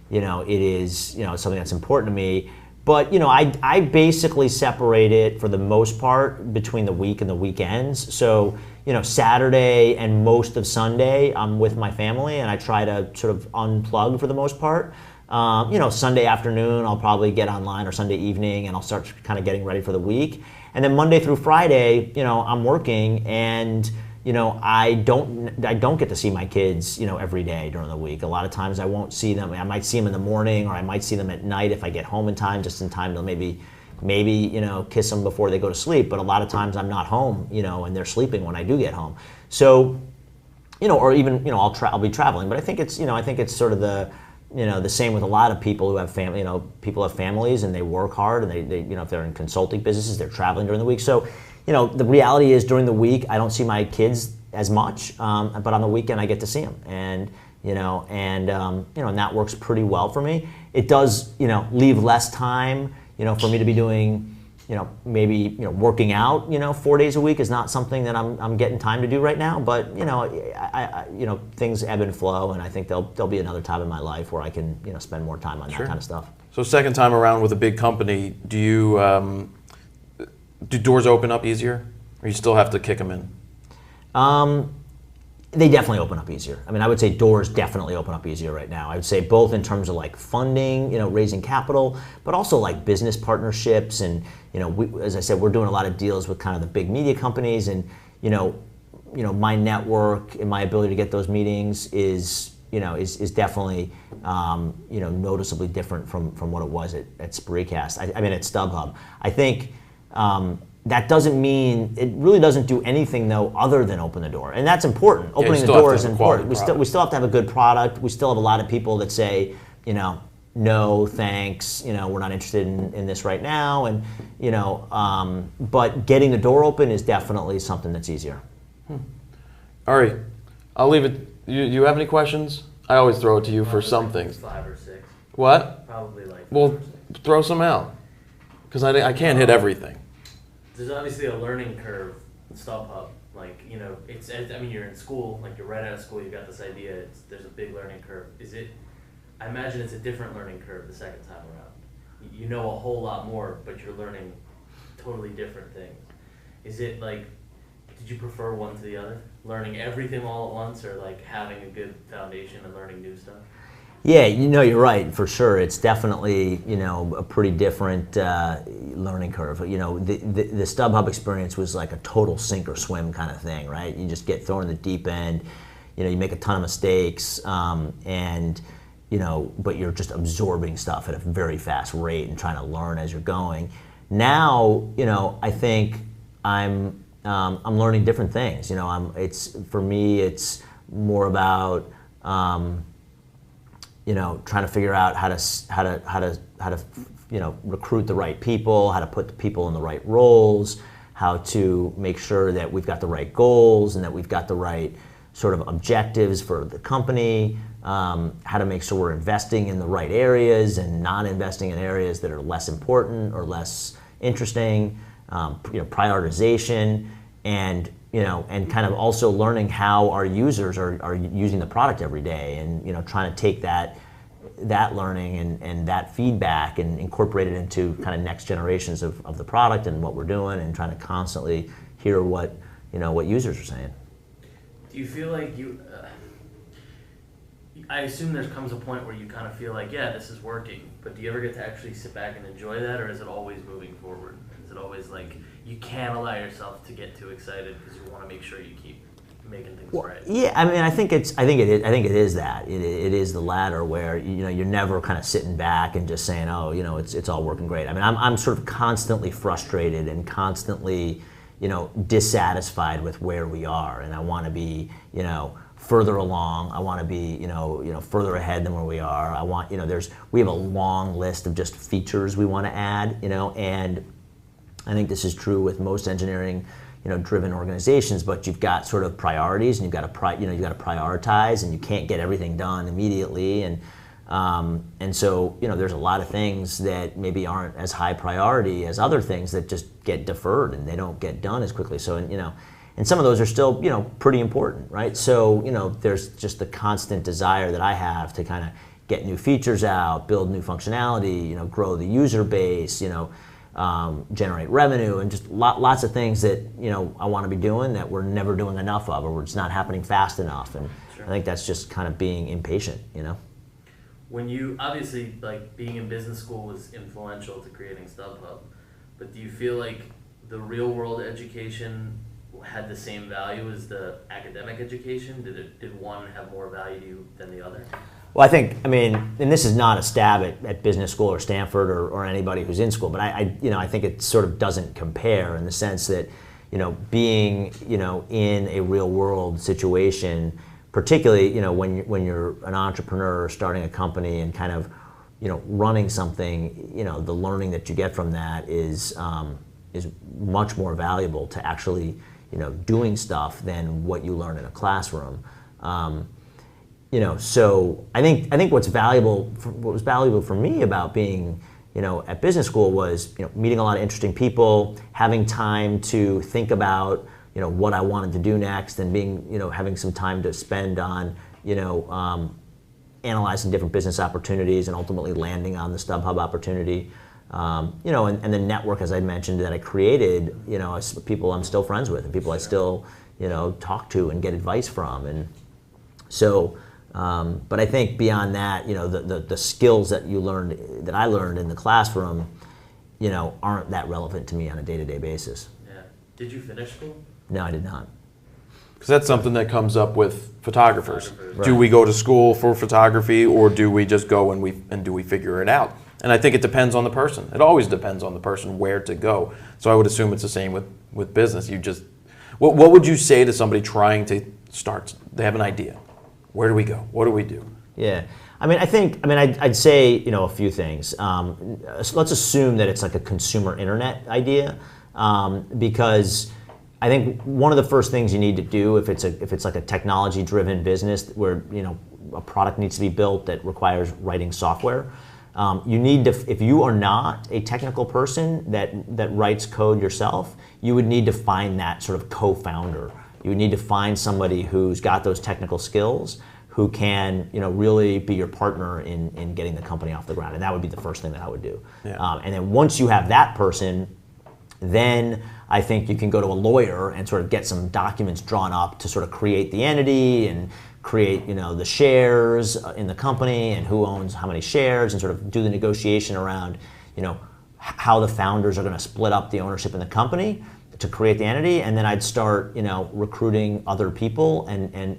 Speaker 2: is, something that's important to me. But I basically separate it for the most part between the week and the weekends. So Saturday and most of Sunday I'm with my family, and I try to sort of unplug for the most part. Sunday afternoon I'll probably get online, or Sunday evening, and I'll start kind of getting ready for the week. And then Monday through Friday, I'm working, and I don't get to see my kids, every day during the week. A lot of times I won't see them. I might see them in the morning, or I might see them at night if I get home in time, just in time to maybe kiss them before they go to sleep. But a lot of times I'm not home, and they're sleeping when I do get home. So, or even I'll be traveling. But I think it's sort of the same with a lot of people who have family. People have families and they work hard, and they if they're in consulting businesses, they're traveling during the week. So, the reality is during the week I don't see my kids as much, but on the weekend I get to see them, and that works pretty well for me. It does leave less time for me to be doing maybe working out 4 days a week is not something that I'm getting time to do right now, but I things ebb and flow, and I think there'll be another time in my life where I can spend more time on that kind of stuff.
Speaker 1: So second time around with a big company, do doors open up easier, or you still have to kick them in?
Speaker 2: They definitely open up easier. I mean, I would say doors definitely open up easier right now. I would say both in terms of like funding, raising capital, but also like business partnerships. And, as I said, we're doing a lot of deals with kind of the big media companies, and, my network and my ability to get those meetings is definitely, noticeably different from what it was at Spreecast. I mean, at StubHub. I think, that doesn't mean, it really doesn't do anything though other than open the door, and that's important. Opening the door is important. We still have to have a good product. We still have a lot of people that say, no thanks, we're not interested in this right now, and but getting the door open is definitely something that's easier.
Speaker 1: All right, I'll leave it. You have any questions? I always throw it to you for some things.
Speaker 3: 5 or 6.
Speaker 1: What?
Speaker 3: Probably like 5
Speaker 1: Well,
Speaker 3: or 6.
Speaker 1: throw some out, because I can't hit everything.
Speaker 3: There's obviously a learning curve in StubHub. Like, you're in school, like you're right out of school, you've got this idea, there's a big learning curve. I imagine it's a different learning curve the second time around. You know a whole lot more, but you're learning totally different things. Is it like, did you prefer one to the other? Learning everything all at once, or like having a good foundation and learning new stuff?
Speaker 2: Yeah, you're right, for sure. It's definitely, a pretty different learning curve. The StubHub experience was like a total sink or swim kind of thing, right? You just get thrown in the deep end, you make a ton of mistakes, and but you're just absorbing stuff at a very fast rate and trying to learn as you're going. Now, I think I'm learning different things. For me, it's more about trying to figure out how to recruit the right people, how to put the people in the right roles, how to make sure that we've got the right goals and that we've got the right sort of objectives for the company, how to make sure we're investing in the right areas and not investing in areas that are less important or less interesting, prioritization, and kind of also learning how our users are using the product every day, and trying to take that learning and that feedback and incorporate it into kind of next generations of the product and what we're doing, and trying to constantly hear what users are saying.
Speaker 3: Do you feel like I assume there comes a point where you kind of feel like, yeah, this is working, but do you ever get to actually sit back and enjoy that, or is it always moving forward? Is it always like you can't allow yourself to get too excited because you want to make sure you keep making things right?
Speaker 2: Yeah, I mean, I think it is that. It is the latter, where you're never kind of sitting back and just saying, oh, it's all working great. I mean, I'm sort of constantly frustrated and constantly dissatisfied with where we are, and I want to be further along. I want to be further ahead than where we are. I want we have a long list of just features we want to add, and I think this is true with most engineering driven organizations, but you've got sort of priorities, and you've got to prioritize, and you can't get everything done immediately, and And so, there's a lot of things that maybe aren't as high priority as other things that just get deferred and they don't get done as quickly. So, and some of those are still, pretty important, right? So, there's just the constant desire that I have to kind of get new features out, build new functionality, grow the user base, generate revenue, and just lots of things that, I want to be doing that we're never doing enough of, or it's not happening fast enough. And
Speaker 3: Sure.
Speaker 2: I think that's just kind of being impatient,
Speaker 3: When you, obviously, like, being in business school was influential to creating StubHub, but do you feel like the real world education had the same value as the academic education? Did one have more value to you than the other?
Speaker 2: Well, I think, and this is not a stab at business school or Stanford or anybody who's in school, but I think it sort of doesn't compare in the sense that, being, in a real world situation, particularly, when you're an entrepreneur starting a company and kind of, running something, the learning that you get from that is much more valuable to actually, doing stuff than what you learn in a classroom. So I think what was valuable for me about being, at business school was, meeting a lot of interesting people, having time to think about, what I wanted to do next, and being, having some time to spend on, analyzing different business opportunities and ultimately landing on the StubHub opportunity. And the network, as I mentioned, that I created, people I'm still friends with and people I still, talk to and get advice from. And so, but I think beyond that, the skills that I learned in the classroom, aren't that relevant to me on a day-to-day basis.
Speaker 3: Yeah. Did you finish school?
Speaker 2: No, I did not.
Speaker 1: Because that's something that comes up with photographers.
Speaker 3: Right.
Speaker 1: Do we go to school for photography, or do we just go and do we figure it out? And I think it depends on the person. It always depends on the person where to go. So I would assume it's the same with business. What would you say to somebody trying to start? They have an idea. Where do we go? What do we do?
Speaker 2: Yeah. I'd say, a few things. Let's assume that it's like a consumer internet idea, because I think one of the first things you need to do if it's like a technology-driven business where, a product needs to be built that requires writing software, you need to, if you are not a technical person that writes code yourself, you would need to find that sort of co-founder. You would need to find somebody who's got those technical skills, who can, really be your partner in getting the company off the ground. And that would be the first thing that I would do.
Speaker 1: Yeah. And
Speaker 2: then once you have that person, then I think you can go to a lawyer and sort of get some documents drawn up to sort of create the entity and create, the shares in the company and who owns how many shares, and sort of do the negotiation around, how the founders are going to split up the ownership in the company to create the entity. And then I'd start, recruiting other people and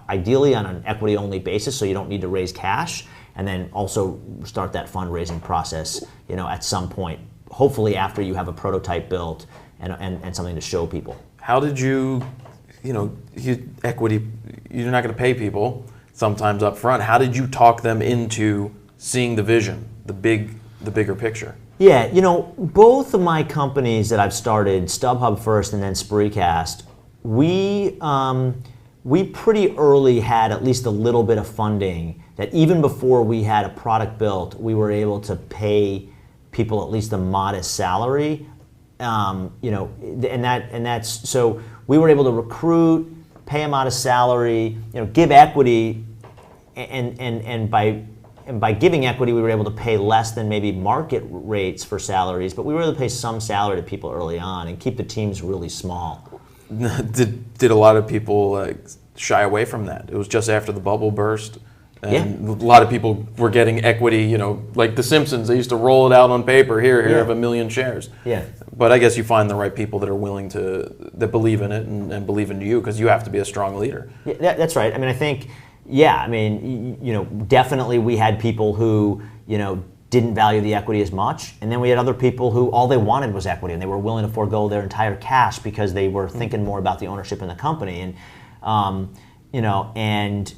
Speaker 2: ideally on an equity-only basis, so you don't need to raise cash, and then also start that fundraising process, at some point, hopefully after you have a prototype built and something to show people.
Speaker 1: How did equity, you're not going to pay people sometimes up front. How did you talk them into seeing the vision, the bigger picture?
Speaker 2: Yeah, both of my companies that I've started, StubHub first and then Spreecast, we pretty early had at least a little bit of funding that even before we had a product built, we were able to pay people at least a modest salary, and that's so we were able to recruit, pay a modest salary, give equity, and by giving equity, we were able to pay less than maybe market rates for salaries, but we were able to pay some salary to people early on and keep the teams really small.
Speaker 1: Did a lot of people shy away from that? It was just after the bubble burst. And a lot of people were getting equity, like The Simpsons. They used to roll it out on paper. Here, have 1 million shares.
Speaker 2: Yeah.
Speaker 1: But I guess you find the right people that are willing that believe in it and believe in you, because you have to be a strong leader.
Speaker 2: Yeah, that's right. I think, definitely we had people who, didn't value the equity as much, and then we had other people who all they wanted was equity, and they were willing to forego their entire cash because they were thinking more about the ownership in the company, and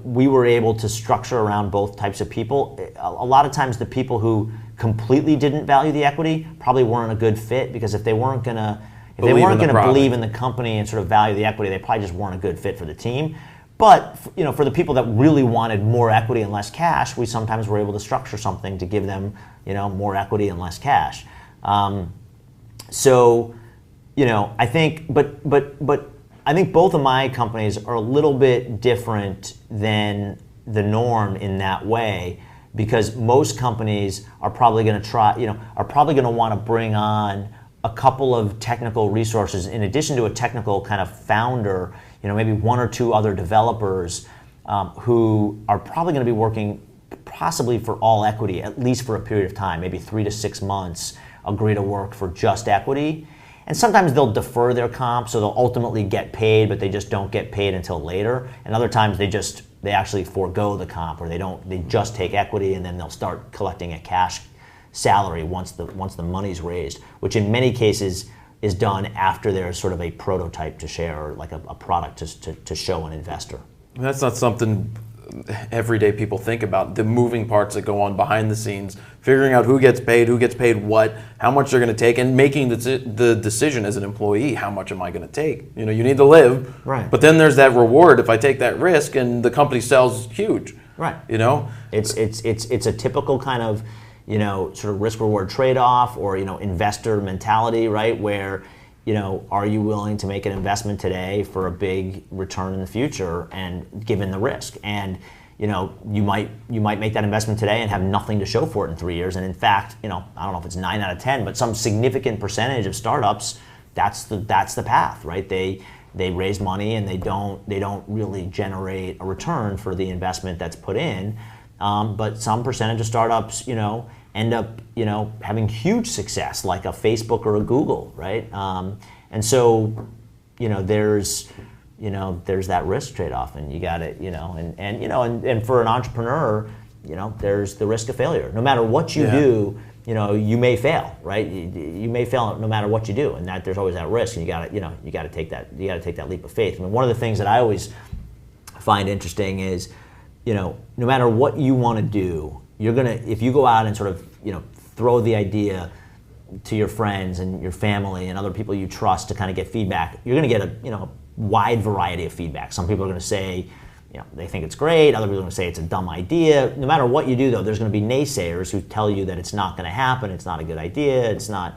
Speaker 2: we were able to structure around both types of people. A lot of times the people who completely didn't value the equity probably weren't a good fit, because if they weren't going to believe in the company and sort of value the equity, they probably just weren't a good fit for the team. But for the people that really wanted more equity and less cash, we sometimes were able to structure something to give them more equity and less cash. So I think, but I think both of my companies are a little bit different than the norm in that way, because most companies are probably going to are probably going to want to bring on a couple of technical resources in addition to a technical kind of founder, maybe one or two other developers who are probably going to be working possibly for all equity, at least for a period of time, maybe 3 to 6 months, agree to work for just equity. And sometimes they'll defer their comp, so they'll ultimately get paid, but they just don't get paid until later. And other times they actually forego the comp, or they just take equity, and then they'll start collecting a cash salary once the money's raised, which in many cases is done after there's sort of a prototype to share, or like a product to show an investor.
Speaker 1: That's not something everyday people think about, the moving parts that go on behind the scenes, figuring out who gets paid what, how much they're going to take, and making the decision as an employee, how much am I going to take? You need to live,
Speaker 2: right?
Speaker 1: But then there's that reward if I take that risk and the company sells huge,
Speaker 2: right? It's a typical kind of sort of risk reward trade-off, or investor mentality, right? Where are you willing to make an investment today for a big return in the future, and given the risk? And you might make that investment today and have nothing to show for it in 3 years. And in fact, I don't know if it's 9 out of 10, but some significant percentage of startups, that's the path, right? They raise money and they don't really generate a return for the investment that's put in. But some percentage of startups, end up, having huge success, like a Facebook or a Google, right? And so, there's that risk trade-off, and you got it, and for an entrepreneur, there's the risk of failure. No matter what you do, you may fail, right? You may fail no matter what you do, and that there's always that risk, and you got to take that leap of faith. I mean, one of the things that I always find interesting is, no matter what you want to do, if you go out and sort of, throw the idea to your friends and your family and other people you trust to kind of get feedback, you're going to get a wide variety of feedback. Some people are going to say, they think it's great. Other people are going to say it's a dumb idea. No matter what you do, though, there's going to be naysayers who tell you that it's not going to happen, it's not a good idea, it's not.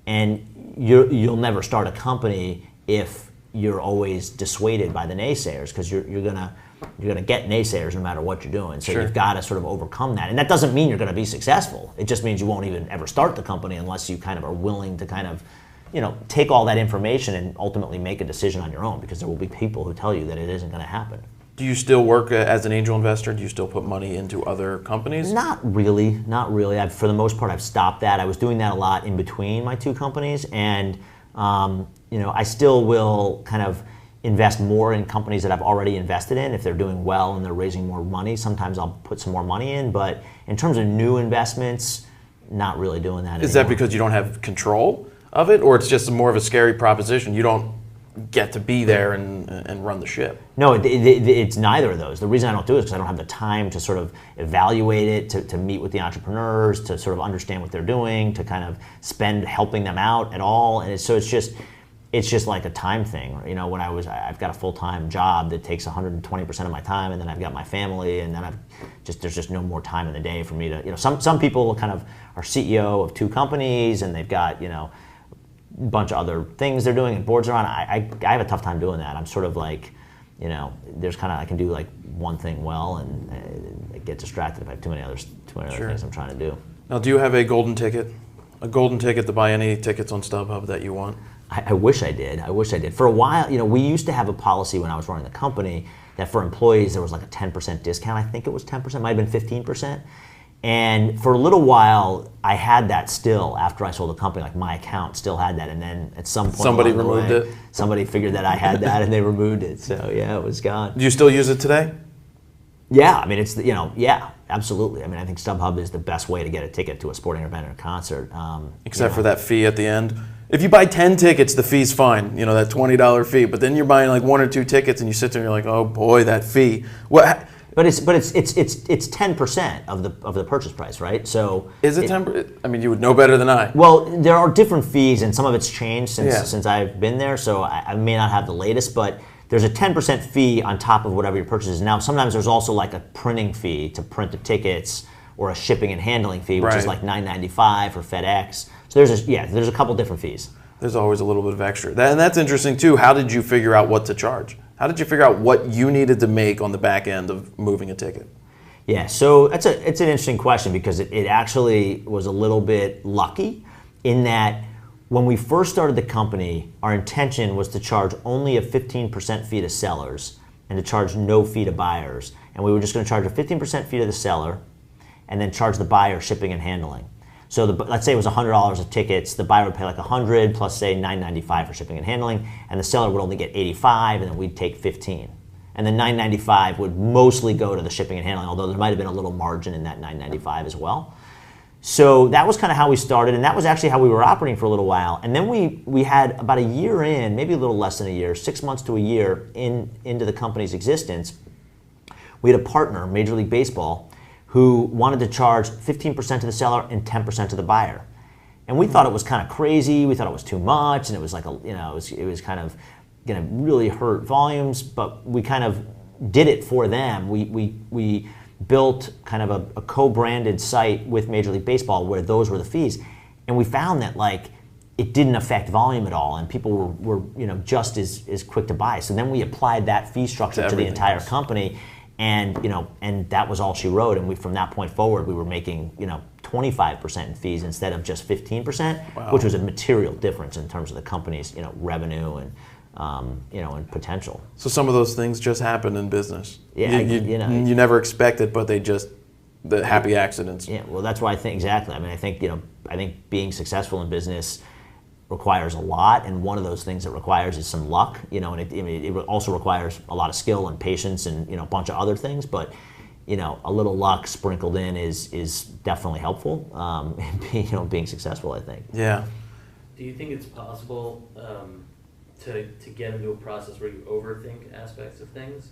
Speaker 2: And you'll never start a company if you're always dissuaded by the naysayers, because you're going to get naysayers no matter what you're doing. So You've got to sort of overcome that. And that doesn't mean you're going to be successful. It just means you won't even ever start the company unless you kind of are willing to kind of, take all that information and ultimately make a decision on your own, because there will be people who tell you that it isn't going to happen.
Speaker 1: Do you still work as an angel investor? Do you still put money into other companies?
Speaker 2: Not really. For the most part, I've stopped that. I was doing that a lot in between my two companies, and I still will kind of invest more in companies that I've already invested in. If they're doing well and they're raising more money, sometimes I'll put some more money in. But in terms of new investments, not really doing that anymore.
Speaker 1: Is that because you don't have control of it, or it's just more of a scary proposition? You don't get to be there and run the ship?
Speaker 2: No, it's neither of those. The reason I don't do it is because I don't have the time to sort of evaluate it, to meet with the entrepreneurs, to sort of understand what they're doing, to kind of spend helping them out at all. And it's just like a time thing. When I've got a full-time job that takes 120% of my time, and then I've got my family, and then there's just no more time in the day for me to, some people kind of are CEO of two companies, and they've got, a bunch of other things they're doing and boards are on. I have a tough time doing that. I'm sort of like, I can do like one thing well, and I get distracted if I have too many other things I'm trying to do.
Speaker 1: Now, do you have a golden ticket to buy any tickets on StubHub that you want?
Speaker 2: I wish I did. For a while, we used to have a policy when I was running the company that for employees there was like a 10% discount. I think it was 10%, might have been 15%. And for a little while, I had that still after I sold the company. Like my account still had that, and then at some point,
Speaker 1: somebody removed it.
Speaker 2: Somebody figured that I had that, and they removed it. So yeah, it was gone.
Speaker 1: Do you still use it today?
Speaker 2: Yeah, I mean it's absolutely. I mean I think StubHub is the best way to get a ticket to a sporting event or a concert.
Speaker 1: Except for that fee at the end. If you buy 10 tickets, the fee's fine. That $20 fee. But then you're buying like 1 or 2 tickets, and you sit there and you're like, oh boy, that fee. What?
Speaker 2: But it's 10% of the purchase price, right? So
Speaker 1: is it 10%? I mean, you would know better than I.
Speaker 2: Well, there are different fees, and some of it's changed since I've been there. So I may not have the latest, but there's a 10% fee on top of whatever your purchase is. Now, sometimes there's also like a printing fee to print the tickets, or a shipping and handling fee, which is like $9.95 for FedEx. So there's a couple different fees.
Speaker 4: There's always a little bit of extra. And that's interesting too. How did you figure out what to charge? How did you figure out what you needed to make on the back end of moving a ticket?
Speaker 2: Yeah, so it's an interesting question, because it actually was a little bit lucky in that when we first started the company, our intention was to charge only a 15% fee to sellers and to charge no fee to buyers. And we were just going to charge a 15% fee to the seller and then charge the buyer shipping and handling. So let's say it was $100 of tickets, the buyer would pay like $100 plus say $9.95 for shipping and handling, and the seller would only get $85, and then we'd take $15. And the $9.95 would mostly go to the shipping and handling, although there might have been a little margin in that $9.95 as well. So that was kind of how we started, and that was actually how we were operating for a little while. And then we had about a year in, maybe a little less than a year, 6 months to a year into the company's existence, we had a partner, Major League Baseball, who wanted to charge 15% to the seller and 10% to the buyer. And we thought it was kind of crazy. We thought it was too much, and it was like it was kind of going to really hurt volumes. But we kind of did it for them. We built kind of a co-branded site with Major League Baseball where those were the fees, and we found that like it didn't affect volume at all, and people were just as quick to buy. So then we applied that fee structure to the entire company. And and that was all she wrote. And from that point forward, we were making 25% in fees instead of just 15%,
Speaker 4: wow.
Speaker 2: which was a material difference in terms of the company's revenue and and potential.
Speaker 4: So some of those things just happen in business.
Speaker 2: Yeah,
Speaker 4: you never expect it, but the happy accidents.
Speaker 2: Yeah, well, that's why I think exactly. I mean, I think being successful in business requires a lot, and one of those things it requires is some luck, and it also requires a lot of skill and patience and a bunch of other things, but a little luck sprinkled in is definitely helpful in being successful, I think.
Speaker 4: Yeah.
Speaker 3: Do you think it's possible to get into a process where you overthink aspects of things,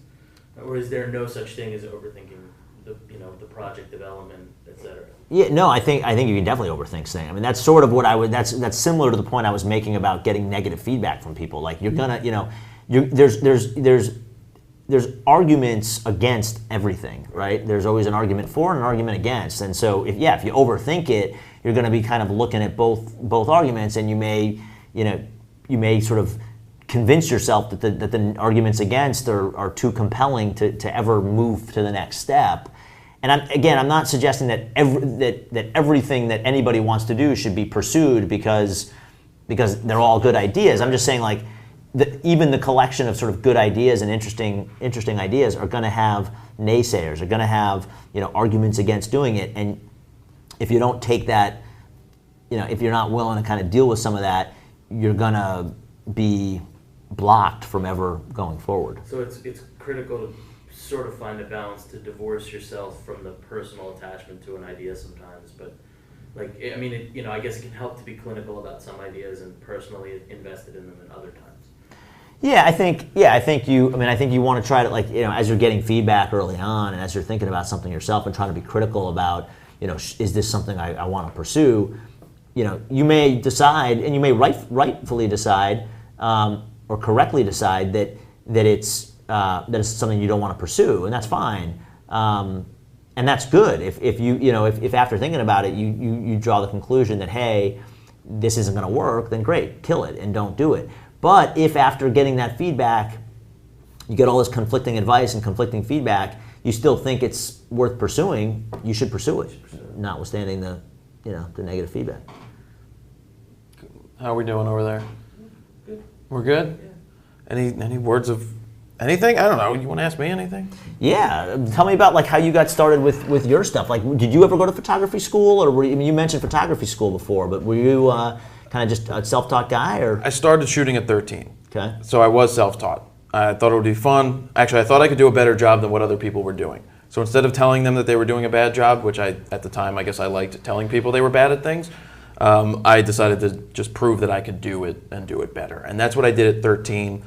Speaker 3: or is there no such thing as overthinking the project development, etc.?
Speaker 2: Yeah, no, I think you can definitely overthink things. I mean, that's sort of what that's similar to the point I was making about getting negative feedback from people. Like you're gonna, there's arguments against everything, right? There's always an argument for and an argument against. And so if you overthink it, you're going to be kind of looking at both arguments, and you may sort of convince yourself that the arguments against are too compelling to ever move to the next step. And I'm not suggesting that everything that anybody wants to do should be pursued because they're all good ideas. I'm just saying, like, even the collection of sort of good ideas and interesting ideas are going to have naysayers, are going to have arguments against doing it. And if you don't take that, if you're not willing to kind of deal with some of that, you're going to be blocked from ever going forward.
Speaker 3: So it's critical to sort of find a balance to divorce yourself from the personal attachment to an idea sometimes, but like, I mean, I guess it can help to be clinical about some ideas and personally invested in them at other times.
Speaker 2: I think you want to try to, as you're getting feedback early on and as you're thinking about something yourself and trying to be critical about, is this something I want to pursue? You may decide, and you may rightfully decide, or correctly decide that it's something you don't want to pursue, and that's fine, and that's good. If after thinking about it you draw the conclusion that, hey, this isn't going to work, then great, kill it and don't do it. But if after getting that feedback you get all this conflicting advice and conflicting feedback, you still think it's worth pursuing, you should pursue it, notwithstanding the negative feedback.
Speaker 4: How are we doing over there?
Speaker 3: Good.
Speaker 4: We're good?
Speaker 3: Yeah.
Speaker 4: Any words of anything? I don't know. You want to ask me anything?
Speaker 2: Yeah. Tell me about how you got started with your stuff. Did you ever go to photography school, or you mentioned photography school before, but were you kind of just a self-taught guy, or?
Speaker 4: I started shooting at 13.
Speaker 2: Okay.
Speaker 4: So I was self-taught. I thought it would be fun. Actually, I thought I could do a better job than what other people were doing. So instead of telling them that they were doing a bad job, which at the time, I guess I liked telling people they were bad at things, I decided to just prove that I could do it and do it better. And that's what I did at 13,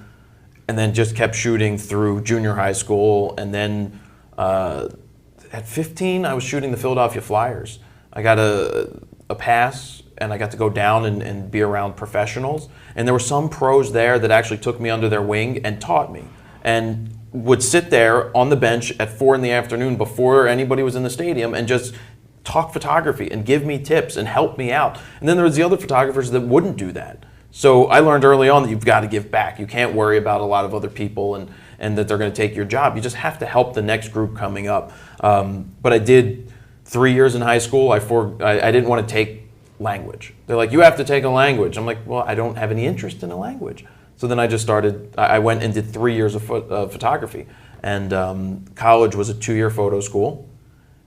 Speaker 4: and then just kept shooting through junior high school. And then at 15, I was shooting the Philadelphia Flyers. I got a pass, and I got to go down and be around professionals. And there were some pros there that actually took me under their wing and taught me. and would sit there on the bench at 4 in the afternoon before anybody was in the stadium and just talk photography and give me tips and help me out. And then there was the other photographers that wouldn't do that. So I learned early on that you've got to give back. You can't worry about a lot of other people and that they're going to take your job. You just have to help the next group coming up. But I did 3 years in high school. I didn't want to take language. They're like, you have to take a language. I'm like, well, I don't have any interest in a language. So then I just started, I went and did 3 years of photography. And college was a 2-year photo school.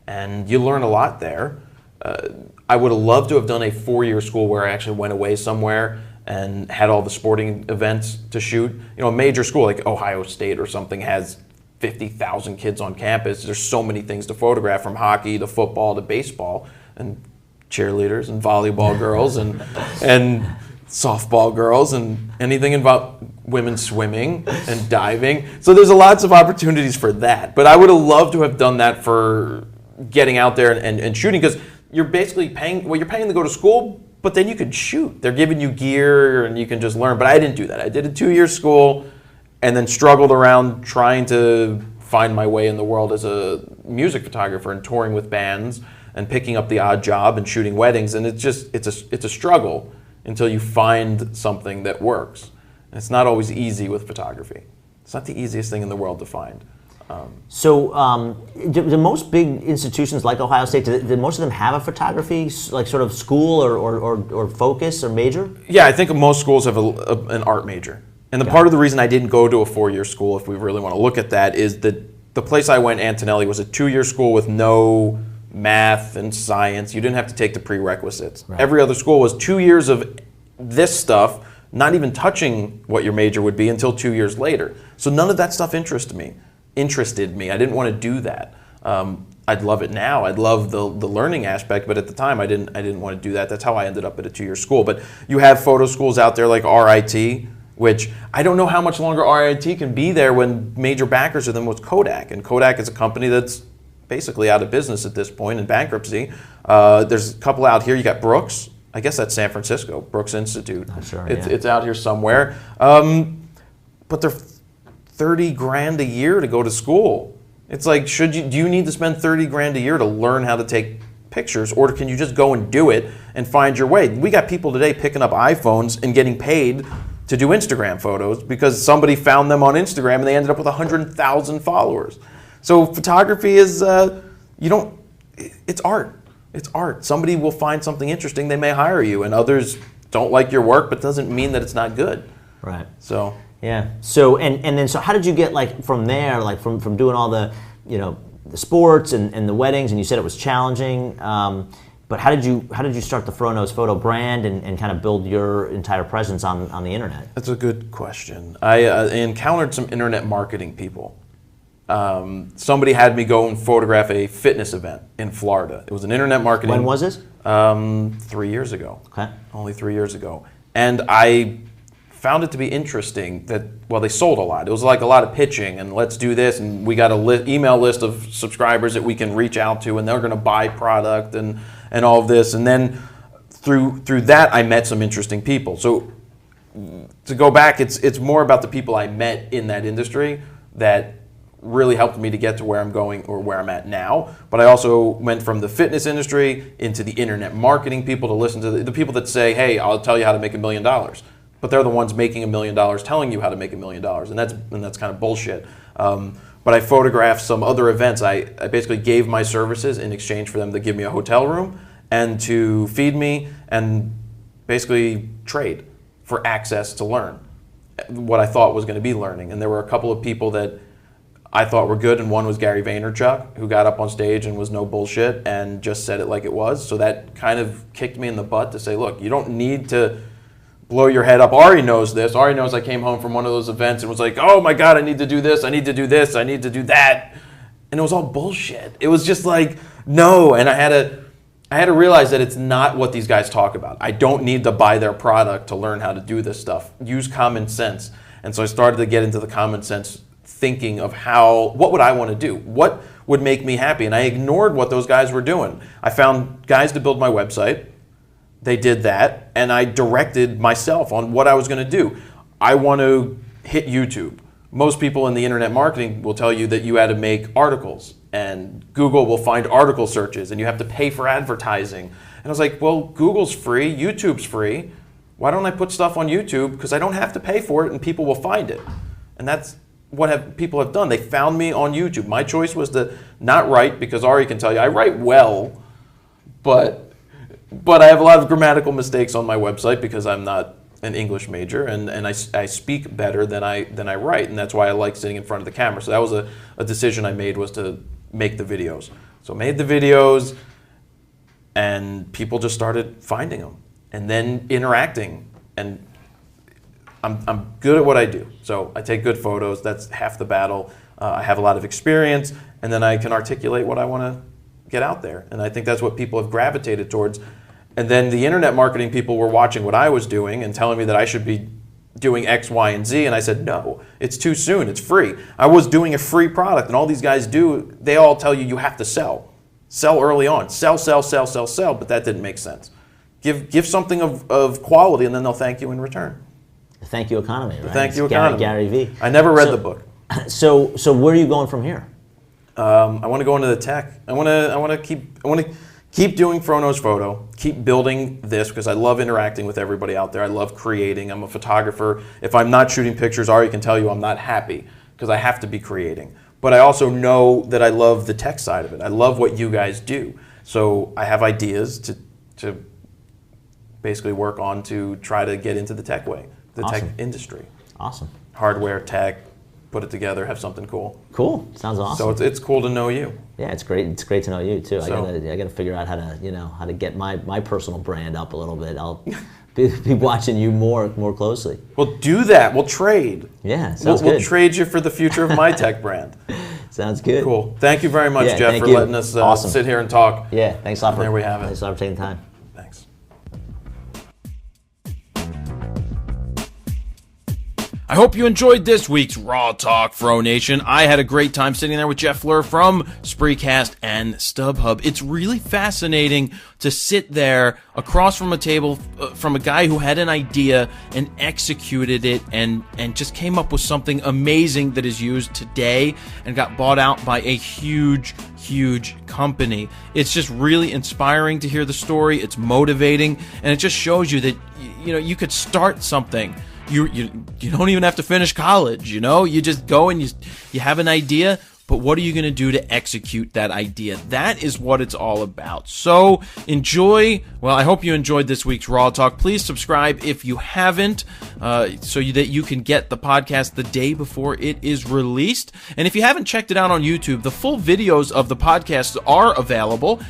Speaker 4: And you learn a lot there. I would have loved to have done a 4-year school where I actually went away somewhere and had all the sporting events to shoot. You know, a major school like Ohio State or something has 50,000 kids on campus. There's so many things to photograph, from hockey to football to baseball, and cheerleaders and volleyball girls and softball girls and anything involved, women swimming and diving. So there's lots of opportunities for that. But I would have loved to have done that for getting out there and shooting, because you're basically paying to go to school, but then you could shoot. They're giving you gear and you can just learn. But I didn't do that. I did a 2-year school and then struggled around trying to find my way in the world as a music photographer and touring with bands and picking up the odd job and shooting weddings. And it's a struggle until you find something that works. And it's not always easy with photography. It's not the easiest thing in the world to find.
Speaker 2: So do most big institutions like Ohio State, do most of them have a photography like sort of school or focus or major?
Speaker 4: Yeah, I think most schools have an art major. And part of the reason I didn't go to a 4-year school, if we really want to look at that, is that the place I went, Antonelli, was a 2-year school with no math and science. You didn't have to take the prerequisites. Right. Every other school was 2 years of this stuff, not even touching what your major would be until 2 years later. So none of that stuff interested me. I didn't want to do that. I'd love it now. I'd love the learning aspect, but at the time I didn't want to do that. That's how I ended up at a 2-year school. But you have photo schools out there like RIT, which I don't know how much longer RIT can be there when major backers of them was Kodak. And Kodak is a company that's basically out of business at this point, in bankruptcy. There's a couple out here. You got Brooks. I guess that's San Francisco, Brooks Institute.
Speaker 2: Sure,
Speaker 4: it's out here somewhere. But they're $30,000 a year to go to school. It's like, do you need to spend $30,000 a year to learn how to take pictures, or can you just go and do it and find your way? We got people today picking up iPhones and getting paid to do Instagram photos because somebody found them on Instagram and they ended up with 100,000 followers. So photography is, it's art. It's art. Somebody will find something interesting, they may hire you, and others don't like your work, but doesn't mean that it's not good.
Speaker 2: Right.
Speaker 4: So.
Speaker 2: Yeah. So and then how did you get from there, from doing all the the sports and the weddings, and you said it was challenging, but how did you start the FroKnowsPhoto brand and kind of build your entire presence on the internet?
Speaker 4: That's a good question. I encountered some internet marketing people. Somebody had me go and photograph a fitness event in Florida. It was an internet marketing.
Speaker 2: When was this?
Speaker 4: 3 years ago.
Speaker 2: Okay.
Speaker 4: Only 3 years ago. And I found it to be interesting that, they sold a lot. It was like a lot of pitching and let's do this, and we got an email list of subscribers that we can reach out to, and they're going to buy product and all of this. And then through that, I met some interesting people. So to go back, it's more about the people I met in that industry that really helped me to get to where I'm going or where I'm at now. But I also went from the fitness industry into the internet marketing people to listen to the people that say, hey, I'll tell you how to make $1 million. But they're the ones making $1 million telling you how to make $1 million. And that's kind of bullshit. But I photographed some other events. I basically gave my services in exchange for them to give me a hotel room and to feed me and basically trade for access to learn what I thought was going to be learning. And there were a couple of people that I thought were good, and one was Gary Vaynerchuk, who got up on stage and was no bullshit and just said it like it was. So that kind of kicked me in the butt to say, look, you don't need to blow your head up. Ari knows this. Ari knows I came home from one of those events and was like, oh my God, I need to do this, I need to do this, I need to do that. And it was all bullshit. It was just like, no. And I had to realize that it's not what these guys talk about. I don't need to buy their product to learn how to do this stuff. Use common sense. And so I started to get into the common sense thinking of what would I want to do? What would make me happy? And I ignored what those guys were doing. I found guys to build my website. They did that, and I directed myself on what I was going to do. I want to hit YouTube. most people in the internet marketing will tell you that you had to make articles, and Google will find article searches, and you have to pay for advertising. And I was like, well, Google's free, YouTube's free. Why don't I put stuff on YouTube? Because I don't have to pay for it, and people will find it. And that's what people have done. They found me on YouTube. My choice was to not write, because Ari can tell you, I write well, but I have a lot of grammatical mistakes on my website because I'm not an English major, and I speak better than I write, and that's why I like sitting in front of the camera. So that was a decision I made, was to make the videos. So I made the videos, and people just started finding them, and then interacting, and I'm good at what I do. So I take good photos. That's half the battle. I have a lot of experience, and then I can articulate what I want to get out there, and I think that's what people have gravitated towards. And then the internet marketing people were watching what I was doing and telling me that I should be doing X, Y, and Z, and I said, no, it's too soon, it's free. I was doing a free product, and all these guys do, they all tell you have to sell. Sell early on, sell, but that didn't make sense. Give something of quality, and then they'll thank you in return.
Speaker 2: The thank you economy, right?
Speaker 4: The thank you economy.
Speaker 2: Gary V.
Speaker 4: I never read the book.
Speaker 2: So where are you going from here?
Speaker 4: I want to go into the tech. I want to keep doing FroKnowsPhoto, keep building this, because I love interacting with everybody out there. I love creating. I'm a photographer. If I'm not shooting pictures, Ari can tell you I'm not happy, because I have to be creating. But I also know that I love the tech side of it. I love what you guys do. So I have ideas to basically work on to try to get into the tech way, the tech industry.
Speaker 2: Awesome.
Speaker 4: Hardware, tech, put it together, have something cool.
Speaker 2: Cool. Sounds awesome.
Speaker 4: So it's cool to know you.
Speaker 2: Yeah, it's great. It's great to know you too.
Speaker 4: So,
Speaker 2: I gotta figure out how to get my personal brand up a little bit. I'll be watching you more closely.
Speaker 4: Well, do that. We'll trade.
Speaker 2: Yeah, sounds good.
Speaker 4: We'll trade you for the future of my tech brand.
Speaker 2: Sounds good.
Speaker 4: Cool. Thank you very much,
Speaker 2: Yeah,
Speaker 4: Jeff, for letting us sit here and talk.
Speaker 2: Yeah, thanks a lot.
Speaker 4: There we have it.
Speaker 2: Thanks a lot for taking time.
Speaker 4: Thanks.
Speaker 1: I hope you enjoyed this week's Raw Talk, Fro Nation. I had a great time sitting there with Jeff Fluhr from Spreecast and StubHub. It's really fascinating to sit there across from a table from a guy who had an idea and executed it and just came up with something amazing that is used today and got bought out by a huge company. It's just really inspiring to hear the story. It's motivating, and it just shows you that you could start something. You don't even have to finish college, you just go and you have an idea, but what are you going to do to execute that idea? That is what it's all about. So I hope you enjoyed this week's Raw Talk. Please subscribe if you haven't, so that you can get the podcast the day before it is released. And if you haven't checked it out on YouTube, the full videos of the podcast are available,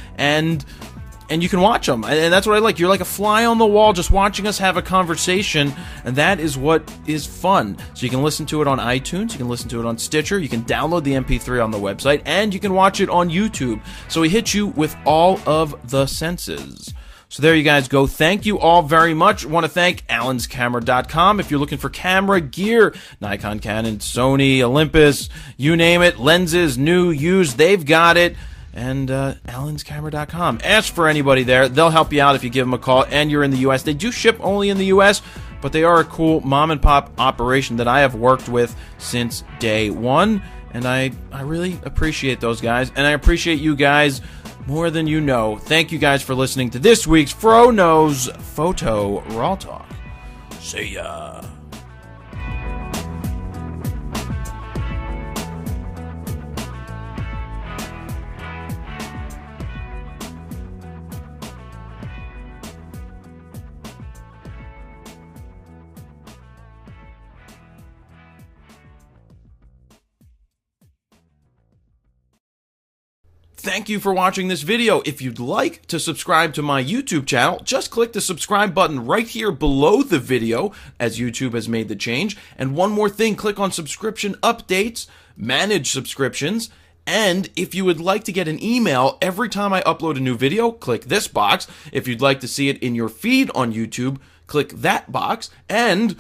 Speaker 1: and you can watch them, and that's what I like. You're like a fly on the wall just watching us have a conversation, and that is what is fun. So you can listen to it on iTunes, you can listen to it on Stitcher, you can download the MP3 on the website, and you can watch it on YouTube. So we hit you with all of the senses. So there you guys go. Thank you all very much. I want to thank allenscamera.com. If you're looking for camera gear, Nikon, Canon, Sony, Olympus, you name it, lenses, new, used, they've got it. And allenscamera.com. Ask for anybody there. They'll help you out if you give them a call and you're in the U.S. They do ship only in the U.S., but they are a cool mom-and-pop operation that I have worked with since day one, and I really appreciate those guys, and I appreciate you guys more than you know. Thank you guys for listening to this week's FroKnowsPhoto Raw Talk. See ya. Thank you for watching this video. If you'd like to subscribe to my YouTube channel, just click the subscribe button right here below the video, as YouTube has made the change. And one more thing, click on subscription updates, manage subscriptions, and if you would like to get an email every time I upload a new video, click this box. If you'd like to see it in your feed on YouTube, click that box. And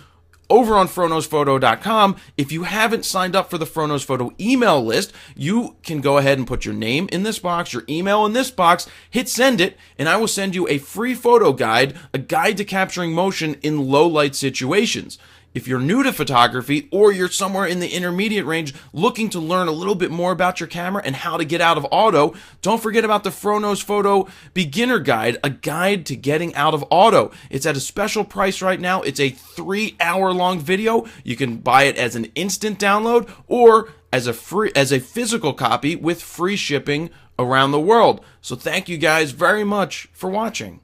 Speaker 1: over on FroKnowsPhoto.com, if you haven't signed up for the FroKnowsPhoto email list, you can go ahead and put your name in this box, your email in this box, hit send it, and I will send you a free photo guide, a guide to capturing motion in low light situations. if you're new to photography or you're somewhere in the intermediate range looking to learn a little bit more about your camera and how to get out of auto, don't forget about the FroKnowsPhoto Beginner Guide, a guide to getting out of auto. It's at a special price right now. It's a 3-hour-long video. You can buy it as an instant download or as a physical copy with free shipping around the world. So thank you guys very much for watching.